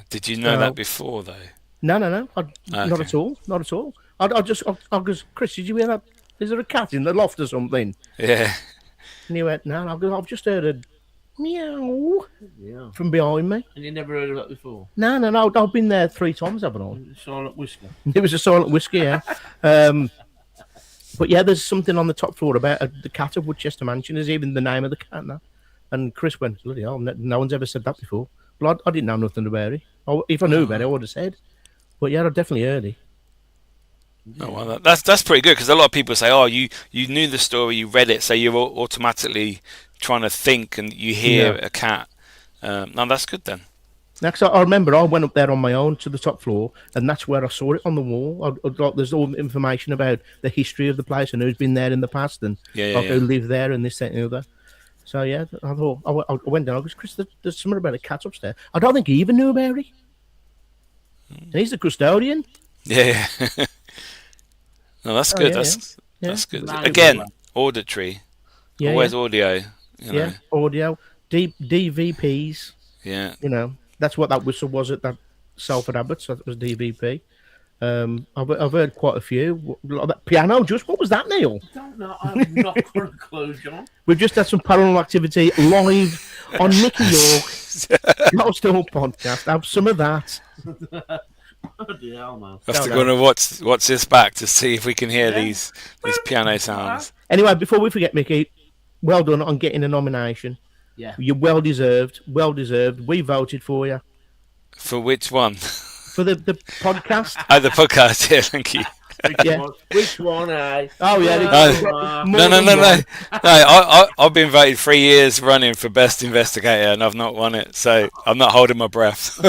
A: Did you know that before, though?
B: No. Not at all. Not at all. I goes, Chris, did you hear that? Is there a cat in the loft or something?
A: Yeah.
B: And he went, no. I've just heard a meow from behind me.
C: And you never heard of that before?
B: No. I've been there 3 times, haven't I?
C: Silent whisker.
B: It was a silent whisker, yeah. But yeah, there's something on the top floor about the cat of Woodchester Mansion. There's even the name of the cat now. And Chris went, bloody hell, no one's ever said that before. But I didn't know nothing about it. If I knew about it, I would have said. But yeah, I definitely heard it.
A: Oh, well, that's pretty good, because a lot of people say, oh, you knew the story, you read it, so you're automatically trying to think and you hear a cat. No, that's good then.
B: Next, I remember I went up there on my own to the top floor, and that's where I saw it on the wall. There's all the information about the history of the place and who's been there in the past and who lived there and this, that, and the other. So yeah, I thought I went down. I goes, Chris, there's something about a cat upstairs. I don't think he even knew about it. And he's the custodian.
A: Yeah. No, that's
B: Oh,
A: good.
B: yeah,
A: That's good.
C: No,
A: Again,
C: well,
A: auditory.
B: Yeah,
A: Always audio. You know.
B: yeah, audio, DVPs.
A: Yeah.
B: You know, that's what that whistle was at that Salford Abbots. That was DVP. I've heard quite a few. Like that piano, just what was that, Neil?
C: I don't know. I've not got a clue, John.
B: We've just had some paranormal activity live on Nicky York Ghostoul Podcast. Have some of that.
C: Oh dear, hell, man.
A: I have to
B: No,
A: go
B: no.
A: and watch this back to see if we can hear
C: Yeah.
A: these piano sounds.
B: Anyway, before we forget, Mickey, well done on getting a nomination.
C: Yeah.
B: You're well deserved. Well deserved. We voted for you
A: For which one?
B: for the podcast.
A: Oh, the podcast. Yeah, thank you.
B: Yeah.
C: Which one, eh?
B: Oh yeah.
A: No. No, I've been voted 3 years running for best investigator, and I've not won it. So I'm not holding my breath.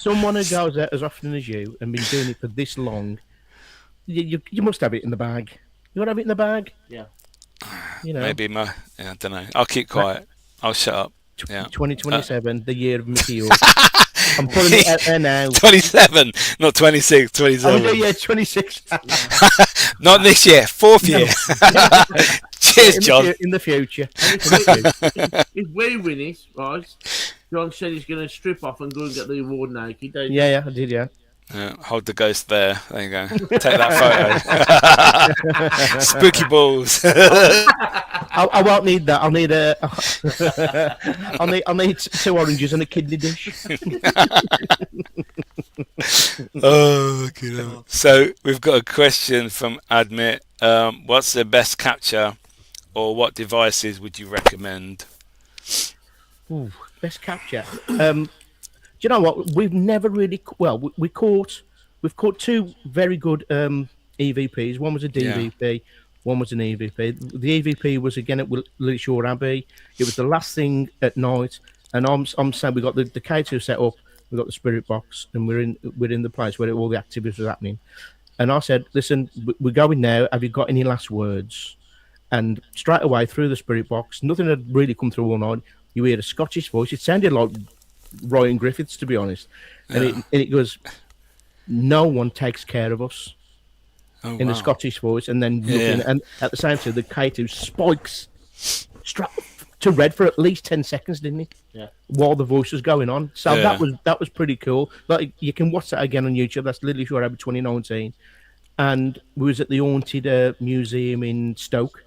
B: Someone who goes out as often as you and been doing it for this long, you must have it in the bag. You want to have it in the bag?
C: Yeah.
B: You know,
A: Maybe I don't know. I'll keep quiet. I'll shut up. Yeah.
B: 2027, the year of Mickey York. I'm putting it out there now.
A: 27, not 26, 27.
B: Oh, yeah, 26.
A: Not this year, fourth year. Cheers, John.
B: In the future.
C: If we win it, right, John said he's going to strip off and go and get the award naked. Don't you?
B: Yeah, I did, yeah.
A: Hold the ghost there. There you go. Take that photo. Spooky balls.
B: I won't need that. I'll need a. I'll need 2 oranges and a kidney dish.
A: Oh, good. So we've got a question from Admit. What's the best capture, or what devices would you recommend?
B: Ooh, best capture. Do you know what? We've never really. Well, we've caught 2 very good EVPs. One was a DVP. One was an EVP. The EVP was again at Lillishore Abbey. It was the last thing at night, and I'm saying we got the K2 set up. We got the spirit box, and we're in the place where all the activities was happening. And I said, "Listen, we're going now. Have you got any last words?" And straight away through the spirit box, nothing had really come through all night. You hear a Scottish voice. It sounded like Ryan Griffiths, to be honest, and it goes, "No one takes care of us," in a Scottish voice, and then looking, and at the same time, the K2 spikes straight to red for at least 10 seconds, didn't he?
C: Yeah.
B: While the voice was going on, so that was pretty cool. Like you can watch that again on YouTube. That's literally Shore Abbey 2019, and we was at the Haunted Museum in Stoke.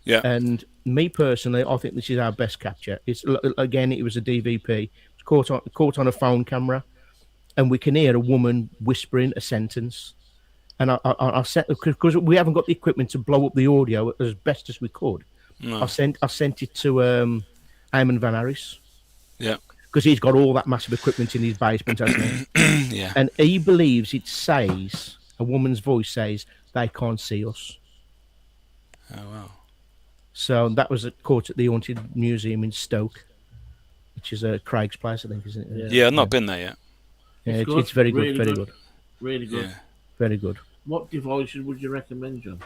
A: Yeah.
B: And me personally, I think this is our best capture. It's again, it was a DVP. It's caught on a phone camera, and we can hear a woman whispering a sentence. And I sent, because we haven't got the equipment to blow up the audio as best as we could.
A: No.
B: I sent it to Eamon Van Harris.
A: Yeah.
B: Because he's got all that massive equipment in his basement, hasn't he?
A: Yeah.
B: And he believes it says, a woman's voice says, they can't see us.
A: Oh wow.
B: So that was caught at the Haunted Museum in Stoke, which is Craig's place, I think, isn't it?
A: Yeah, I've not been there yet.
B: Yeah,
C: It's
B: it's very good,
C: really
B: very good,
C: Really good.
A: Yeah.
B: very good.
C: What devices would you recommend, John?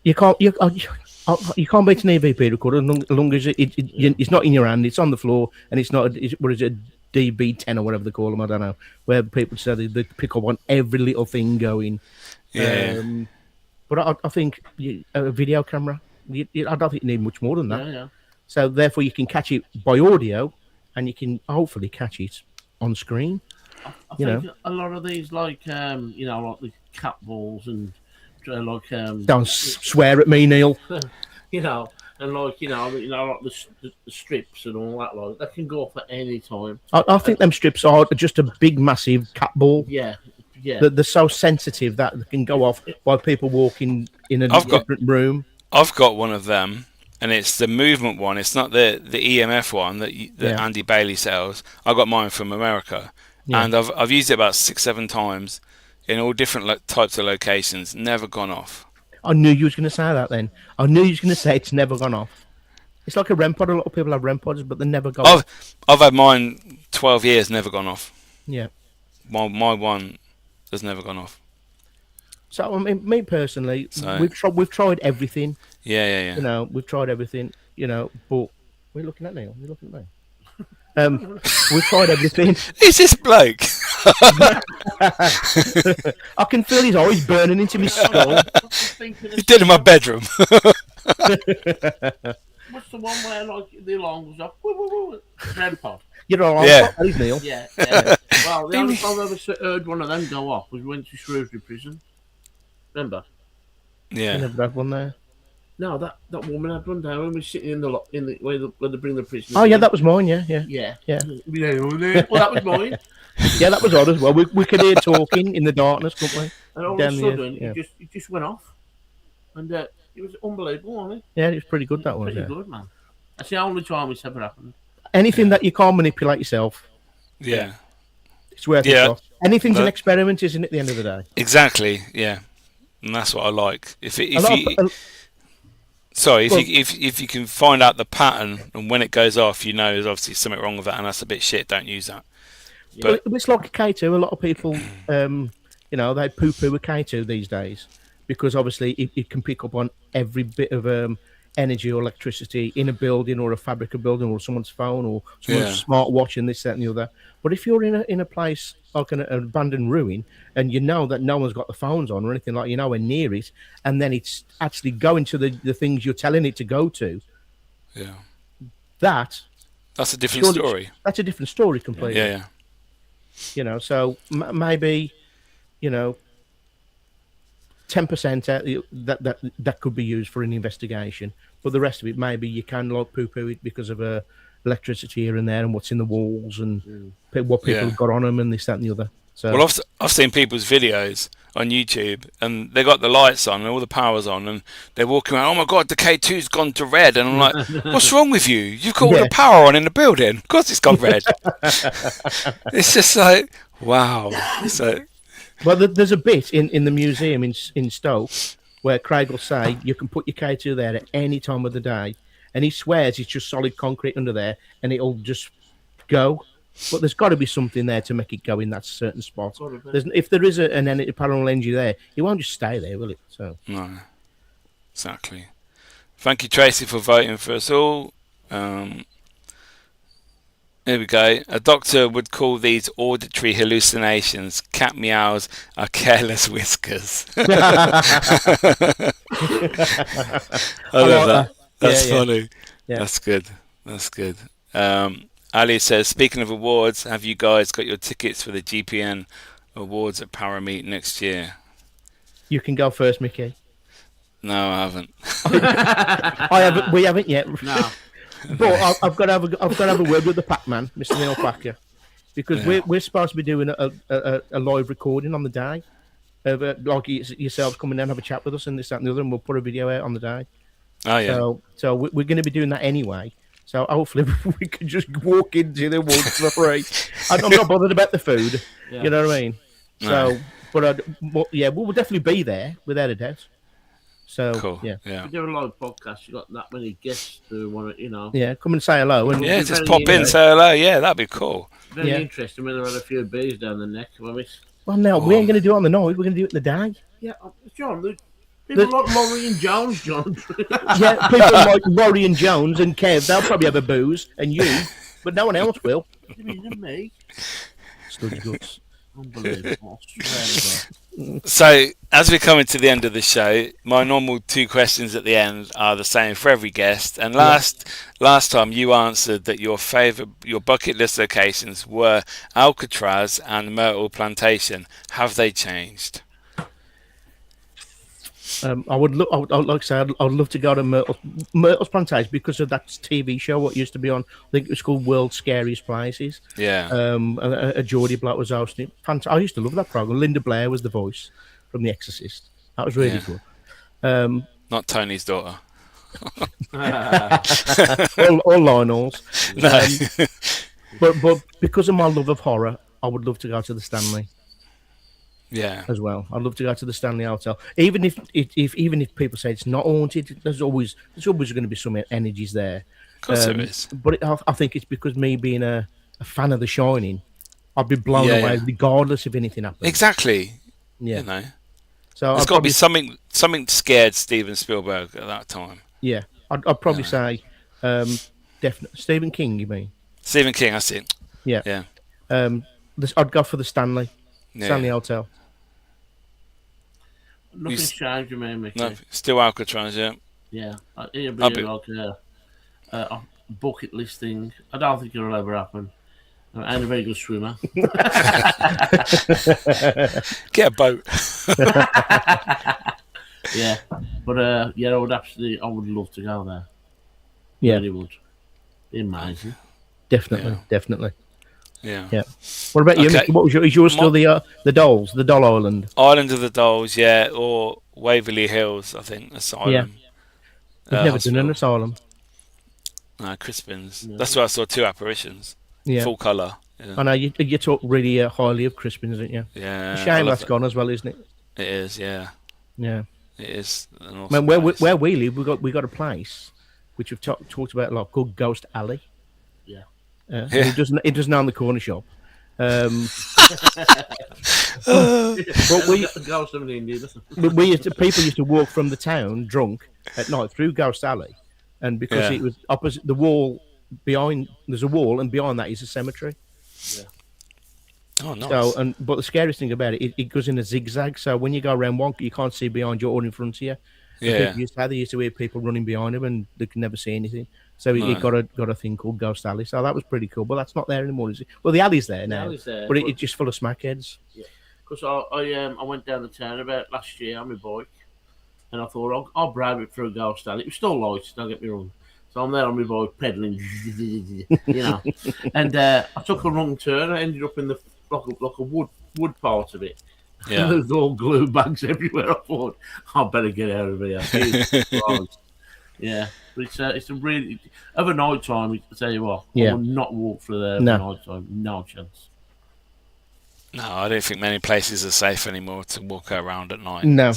B: You can't beat an EVP recorder as long as it's not in your hand, it's on the floor, and it's not. What is it? DB10 or whatever they call them, I don't know. Where people say they pick up on every little thing going.
A: Yeah.
B: But I think a video camera. I don't think you need much more than that.
C: Yeah.
B: So therefore, you can catch it by audio, and you can hopefully catch it on screen.
C: I
B: You
C: think
B: know.
C: a lot of these, like like the cat balls and
B: Don't swear at me, Neil.
C: and like the strips and all that, like that can go off at any time.
B: I think them strips are just a big, massive cat ball.
C: Yeah.
B: They're so sensitive that they can go off by people walking in a different room.
A: I've got one of them, and it's the movement one. It's not the EMF one that Andy Bailey sells. I got mine from America, and I've used it about 6-7 times in all different types of locations. Never gone off.
B: I knew you was going to say that then. I knew you was going to say it's never gone off. It's like a REM pod. A lot of people have REM pods, but they never go off.
A: I've had mine 12 years, never gone off.
B: Yeah.
A: My one has never gone off.
B: So I mean, me personally, we've tried everything.
A: Yeah.
B: You know, we've tried everything. You know, but we're looking at Neil. You're looking at me. We've tried everything.
A: Who's this bloke?
B: I can feel his eyes burning into my skull.
A: He did in my bedroom.
C: What's the one where like the alarm goes off? Woo, woo, woo. Red pod.
B: You're all right.
A: Yeah.
B: He's Neil.
C: Yeah. Well, the only time I've ever heard one of them go off was we went to Shrewsbury Prison. Remember?
B: I
A: Yeah.
B: never had one there.
C: No, that woman had one down when we were sitting in the where they bring the prisoners.
B: Oh yeah, that was mine. Yeah.
C: Yeah. Well, that was mine.
B: Yeah, that was odd as well. We could hear talking in the darkness, couldn't we?
C: And all
B: Down
C: of a
B: the-
C: sudden,
B: yeah.
C: it just went off, and it was unbelievable, wasn't it?
B: Yeah, it was pretty good. That was.
C: Pretty
B: Yeah.
C: good, man. That's the only time it's ever happened.
B: Anything that you can't manipulate yourself,
A: Yeah.
B: it's worth
A: Yeah.
B: it. Cost. Anything's an
A: But-
B: experiment, isn't it? At the end of the day.
A: Exactly. Yeah. And that's what I like.
B: A lot of-
A: If you can find out the pattern and when it goes off, you know there's obviously something wrong with it, and that's a bit shit. Don't use that. But
B: it's like a K2. A lot of people, you know, they poo-poo a K2 these days because obviously it can pick up on every bit of energy or electricity in a building or a fabric of building or someone's phone or someone's smartwatch and this, that, and the other. But if you're in a place like an abandoned ruin and you know that no one's got the phones on or anything like, you know, near it, and then it's actually going to the things you're telling it to go to,
A: yeah,
B: that's
A: a different story.
B: That's a different story completely.
A: Yeah.
B: You know, so maybe, you know, 10% that could be used for an investigation, but the rest of it maybe you can like poo-poo it because of electricity here and there and what's in the walls and what people have got on them and this, that, and the other. So,
A: Well, I've seen people's videos on YouTube, and they got the lights on and all the power's on, and they're walking around. Oh my god, the K2's gone to red, and I'm like, what's wrong with you? You've got all the power on in the building. Of course, it's gone red. It's just like, wow. So,
B: well, there's a bit in the museum in Stoke where Craig will say you can put your K2 there at any time of the day, and he swears it's just solid concrete under there, and it'll just go. But there's got to be something there to make it go in that certain spot. If there is an paranormal energy there, it won't just stay there, will it? So
A: no, exactly. Thank you, Tracy, for voting for us all. Here we go. A doctor would call these auditory hallucinations. Cat meows are careless whiskers. I love that. That's funny.
B: Yeah.
A: That's good. That's good. Ali says, speaking of awards, have you guys got your tickets for the GPN awards at Parameet next year?
B: You can go first, Mickey.
A: No, I haven't.
B: I haven't. We haven't yet.
C: No.
B: But I've got to have a word with the Pac-Man, Mr. Neil Packer, because we're supposed to be doing a live recording on the day of like yourselves coming down and have a chat with us and this, that, and the other, and we'll put a video out on the day.
A: Oh yeah.
B: So we're going to be doing that anyway. So hopefully we can just walk into the woods for free. I'm not bothered about the food. You know what I mean? So, but we'll definitely be there without a doubt. So
A: cool.
B: Yeah.
C: If you do a live podcast, you got that many guests who want to, you know.
B: Yeah, come and say hello. And
A: just pop in, say hello. Yeah, that'd be cool.
C: Very interesting when there had a few bees down the neck.
B: Well, no, we ain't going to do it on the night. We're going to do it in the day.
C: Yeah, John. People like Laurie and Jones, John.
B: Yeah, people like Laurie and Jones and Kev, they'll probably have a booze, and you, but no one else will.
C: Even me.
B: Stud's guts.
C: Unbelievable.
A: So, as we're coming to the end of the show, my normal 2 questions at the end are the same for every guest. And last time you answered that your bucket list locations were Alcatraz and Myrtle Plantation. Have they changed?
B: I would like to say I'd love to go to Myrtle's Plantation because of that TV show what used to be on. I think it was called World's Scariest Places.
A: Yeah.
B: A Geordie Black was hosting it. I used to love that program. Linda Blair was the voice from The Exorcist. That was really good.
A: Not Tony's daughter.
B: or Lionel's.
A: No.
B: But because of my love of horror, I would love to go to the Stanley.
A: Yeah.
B: As well, I'd love to go to the Stanley Hotel. Even if people say it's not haunted, there's always going to be some energies there.
A: Of course there is.
B: But I think it's because me being a fan of The Shining, I'd be blown away regardless if anything happens.
A: Exactly.
B: Yeah.
A: You know.
B: So
A: there's got to be something something scared Steven Spielberg at that time.
B: Yeah, I'd probably say definitely Stephen King. You mean?
A: Stephen King, I see.
B: Yeah.
A: Yeah.
B: I'd go for the Stanley Hotel.
C: Nothing's changed, you mean, Mickey?
A: No, still Alcatraz, yeah.
C: Yeah, it'll be like a bucket list thing. I don't think it'll ever happen. I ain't a very good swimmer.
A: Get a boat.
C: Yeah, but I would love to go there.
B: Yeah,
C: really would. Be amazing.
B: Definitely.
A: Yeah.
B: What about you, Mickey? What was is yours still the Dolls, the Doll Island?
A: Island of the Dolls, yeah, or Waverly Hills, I think, Asylum.
B: Yeah. We've never done an asylum.
A: No, Crispin's. No. That's why I saw 2 apparitions.
B: Yeah.
A: Full colour. Yeah.
B: I know you talk really highly of Crispin's, didn't you?
A: Yeah.
B: A shame that's gone as well, isn't it?
A: It is, yeah.
B: Yeah.
A: It is an awesome
B: where we live, we got a place which we've talked about a lot called Ghost Alley.
C: Yeah.
B: It doesn't own the corner shop. But people used to walk from the town drunk at night through Ghost Alley, and because it was opposite the wall behind, there's a wall, and behind that is a cemetery.
C: Yeah.
A: Oh, nice.
B: So, but the scariest thing about it goes in a zigzag. So when you go around one, you can't see behind you or in front of you.
A: Yeah.
B: They used to hear people running behind them, and they could never see anything. So it got a thing called Ghost Alley. So that was pretty cool. But that's not there anymore, is it? Well, the alley's there now, but it's just full of smackheads.
C: Yeah. Because I went down the town about last year on my bike, and I thought I'll brave it through Ghost Alley. It was still light, don't get me wrong. So I'm there on my bike pedaling, and I took a wrong turn. I ended up in the like a wood part of it.
A: Yeah.
C: There's all glue bags everywhere. I thought I better get out of here. Yeah, but it's a really over night time. I tell you what, I will not walk through there over night time. No chance.
A: No, I don't think many places are safe anymore to walk around at night.
B: No.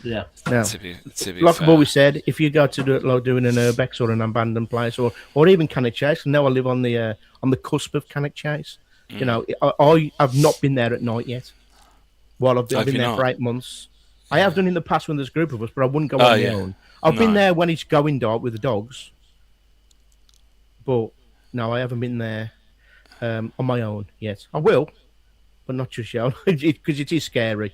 C: Yeah.
B: No.
A: To be
B: like
A: fair.
B: I've always said, if you go to doing an urbex or an abandoned place or even Cannock Chase, now I live on the cusp of Cannock Chase. You know, I have not been there at night yet. Well, I've been there for 8 months. I have done in the past when there's a group of us, but I wouldn't go on my own. I've been there when it's going dark with the dogs, but no, I haven't been there on my own yet. I will, but not just yet, because it is scary.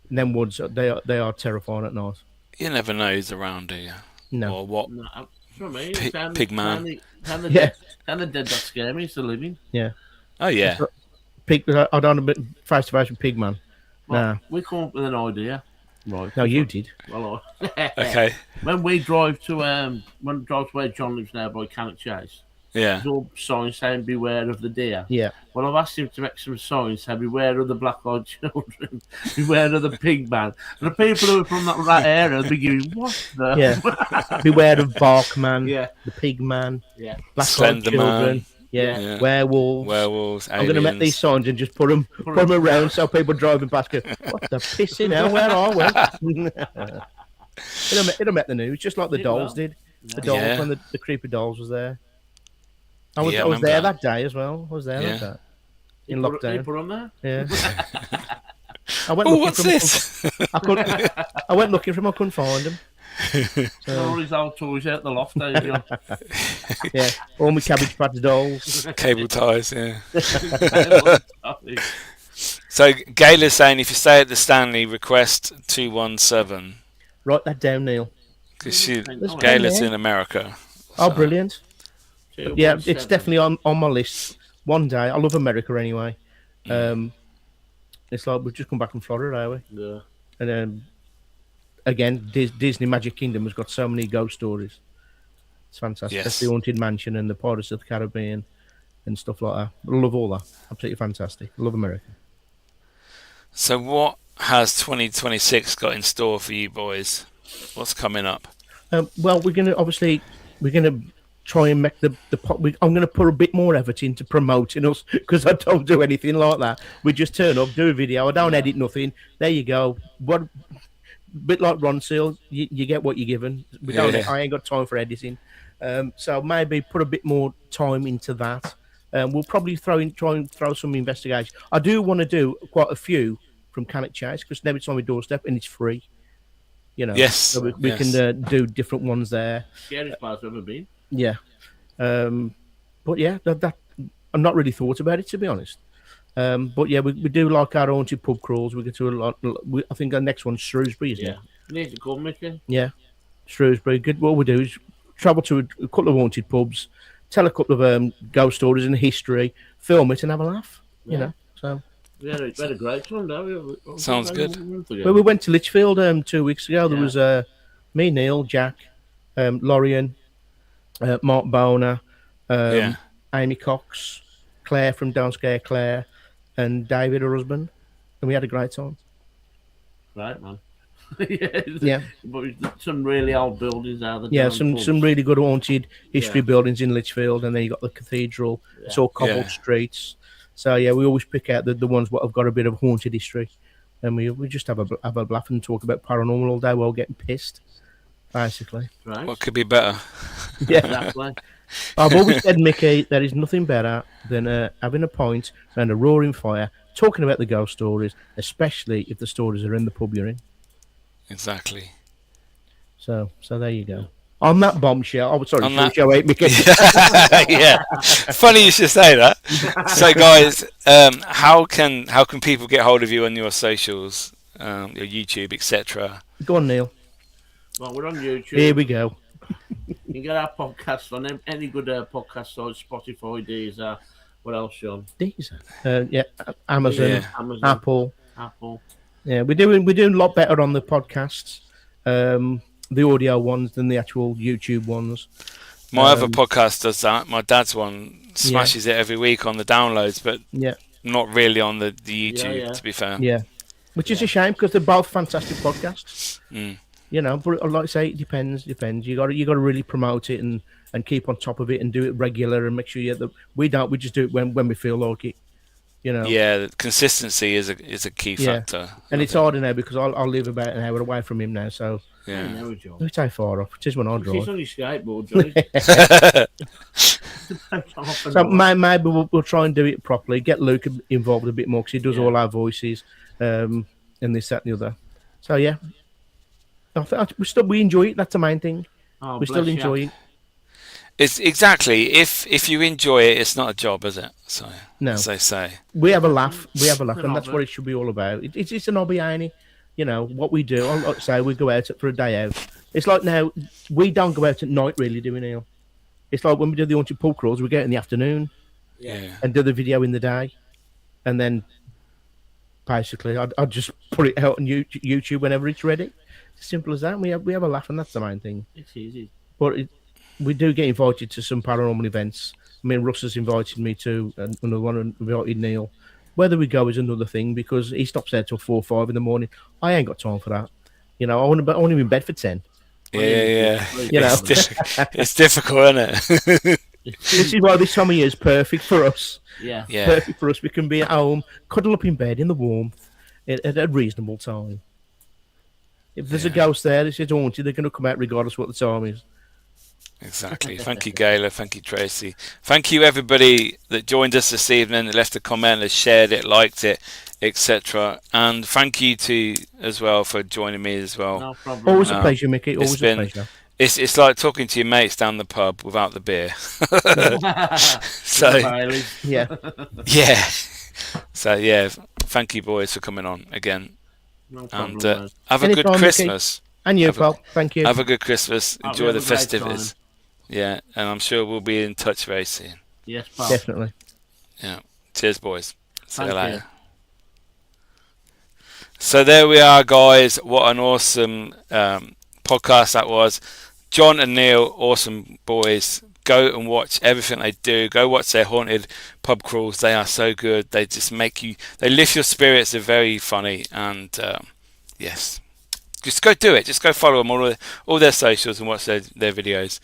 B: And them woods, they are terrifying at night.
A: You never know who's around, do you?
B: No.
A: Or what?
C: No, for me,
A: Pig man.
C: Can the dead that scare me? It's the living.
B: Yeah.
A: Oh yeah.
B: I don't have face to face with Pigman.
C: Well,
B: Nah.
C: We come up with an idea. Right.
B: No, you did.
C: Well,
A: Okay.
C: When we drive to where John lives now by Cannock Chase,
A: Yeah.
C: there's all signs saying beware of the deer.
B: Yeah.
C: Well, I've asked him to make some signs saying beware of the black-eyed children, beware of the pig man. And the people who are from that area will be going, what the?
B: Yeah. Beware of Barkman.
C: Yeah.
B: The Pig Man.
C: Yeah.
B: Black-eyed
A: Slender
B: children.
A: Man.
B: Yeah. Werewolves.
A: Aliens.
B: I'm going to make these signs and just put them around so people driving past go, what the pissing hell, where are we? it'll make the news, just like the Dolls did. The Dolls, when the creepy Dolls was there. I was there that day as well. I was there that day. In lockdown.
C: You put on there?
B: Yeah. I went
A: what's this?
B: I went looking for him, I couldn't find him.
C: All his old toys out the loft, there you go.
B: Yeah, all my Cabbage Patch Dolls.
A: Cable ties, yeah. So Gayla's saying if you stay at the Stanley, request 217.
B: Write that down, Neil.
A: Because Gayla's in America.
B: Oh, brilliant. Yeah, it's definitely on my list. One day, I love America anyway. It's like we've just come back from Florida, are we?
C: Yeah.
B: And again, Disney Magic Kingdom has got so many ghost stories. It's fantastic.
A: Yes.
B: That's the Haunted Mansion and the Pirates of the Caribbean and stuff like that. I love all that. Absolutely fantastic. I love America.
A: So what has 2026 got in store for you boys? What's coming up?
B: Well, we're gonna try and make I'm going to put a bit more effort into promoting us because I don't do anything like that. We just turn up, do a video. I don't edit nothing. There you go. What? Bit like Ron Seal, you get what you're given. I ain't got time for editing, so maybe put a bit more time into that. We'll probably try and throw some investigation. I do want to do quite a few from Cannock Chase because now it's on my doorstep and it's free.
A: Yes.
B: So we can do different ones there.
C: Scariest place I've ever been.
B: Yeah. But yeah, that I've not really thought about it, to be honest. But yeah, we do like our haunted pub crawls. We get to a lot. I think our next one's Shrewsbury, isn't it?
C: Need to come, Mickey.
B: Yeah, Shrewsbury. Good. What we do is travel to a couple of haunted pubs, tell a couple of ghost stories and history, film it, and have a laugh.
C: Yeah.
B: You know. So
C: We had a great one, don't we?
A: Sounds good.
B: well, we went to Lichfield 2 weeks ago. There
C: Yeah.
B: was me, Neil, Jack, Lorian, Mark Boner, Amy Cox, Claire from Don't Scare Claire, and David, her husband, and we had a great time.
C: Right, man.
B: Yeah.
C: But some really old buildings out there.
B: Yeah, some really good haunted history buildings in Lichfield, and then you got the cathedral. It's all cobbled streets. So yeah, we always pick out the ones that have got a bit of haunted history, and we just have a laugh and talk about paranormal all day while getting pissed, basically.
C: Right.
A: What could be better?
B: Yeah.
C: Exactly.
B: I've always said, Mickey, there is nothing better than having a pint around a roaring fire, talking about the ghost stories, especially if the stories are in the pub you're in.
A: Exactly.
B: So there you go. On that bombshell,
A: On
B: show 8, Mickey.
A: Yeah. Funny you should say that. So, guys, how can people get hold of you on your socials, your YouTube, etc.?
B: Go on, Neil.
C: Well, we're on YouTube.
B: Here we go.
C: You can get our podcast on any good podcast sites, Spotify, Deezer. What else, Sean?
B: Deezer. Yeah, Amazon,
A: Yeah.
C: Amazon,
B: Apple.
C: Apple.
B: Yeah, we're doing a lot better on the podcasts, the audio ones than the actual YouTube ones.
A: My other podcast does that. My dad's one smashes it every week on the downloads, but not really on the YouTube, to be fair.
B: Yeah, which is a shame because they're both fantastic podcasts. You know, but like I say, it depends. You got to really promote it and keep on top of it and do it regular and make sure we just do it when we feel like it. You know.
A: Yeah, consistency is a key factor.
B: And it's harder now because I live about an hour away from him now, so it's how far off. It is when I drive.
C: He's on his skateboard, Johnny.
B: So maybe we'll try and do it properly. Get Luke involved a bit more because he does all our voices, and this, that, and the other. So yeah, we enjoy it. That's the main thing. We still enjoy it.
A: It's exactly if you enjoy it, it's not a job, is it? So
B: no,
A: as they say,
B: we have a laugh, and that's what it should be all about. It's an hobby, ain't it? You know what we do. Like I say, we go out for a day out. It's like now we don't go out at night, really, do we, Neil? It's like when we do the haunted pub crawls, we go out in the afternoon, and do the video in the day, and then basically I just put it out on YouTube whenever it's ready. It's simple as that. We have a laugh, and that's the main thing.
C: It's easy,
B: but we do get invited to some paranormal events. I mean, Russ has invited me to another one, and invited Neil. Whether we go is another thing because he stops there till 4 or 5 in the morning. I ain't got time for that. You know, I want to be in bed for 10.
A: Yeah.
B: You know,
A: it's difficult, isn't it?
B: This is why this time of year is perfect for us.
C: Yeah.
B: Perfect for us. We can be at home, cuddle up in bed in the warmth at a reasonable time. If there's a ghost there, this is haunted, they're going to come out regardless of what the time is.
A: Exactly. Thank you, Gayla. Thank you, Tracy. Thank you, everybody that joined us this evening, that left a comment, that shared it, liked it, etc. And thank you as well for joining me as well.
C: No problem.
B: Always a pleasure, Mickey. Always a pleasure.
A: It's like talking to your mates down the pub without the beer. So yeah. So yeah, thank you, boys, for coming on again.
C: No problem,
A: and have a good Christmas.
B: Mickey. And you, pal. Thank you.
A: Have a good Christmas. Enjoy the festivities. Yeah, and I'm sure we'll be in touch very soon.
C: Yes, pal.
B: Definitely.
A: Yeah. Cheers, boys. See you later.
C: You.
A: So there we are, guys. What an awesome podcast that was. John and Neil, awesome boys. Go and watch everything they do. Go watch their haunted pub crawls. They are so good. They just they lift your spirits. They're very funny. And yes, just go do it. Just go follow them on all their socials and watch their videos.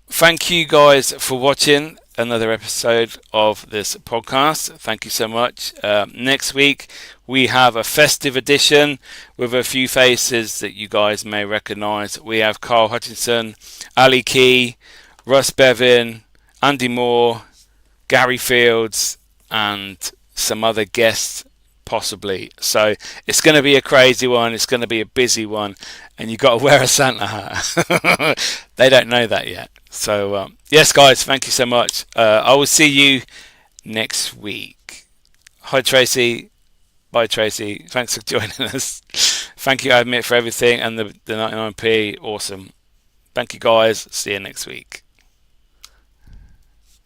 A: Thank you guys for watching another episode of this podcast. Thank you so much. Next week we have a festive edition with a few faces that you guys may recognise. We have Carl Hutchinson, Ali Key, Russ Bevan, Andy Moore, Gary Fields, and some other guest possibly. So it's going to be a crazy one. It's going to be a busy one, and you've got to wear a Santa hat. They don't know that yet. So yes, guys, thank you so much. I will see you next week. Hi, Tracy. Bye, Tracy. Thanks for joining us. Thank you, I admit, for everything, and the 99p. Awesome. Thank you, guys. See you next week.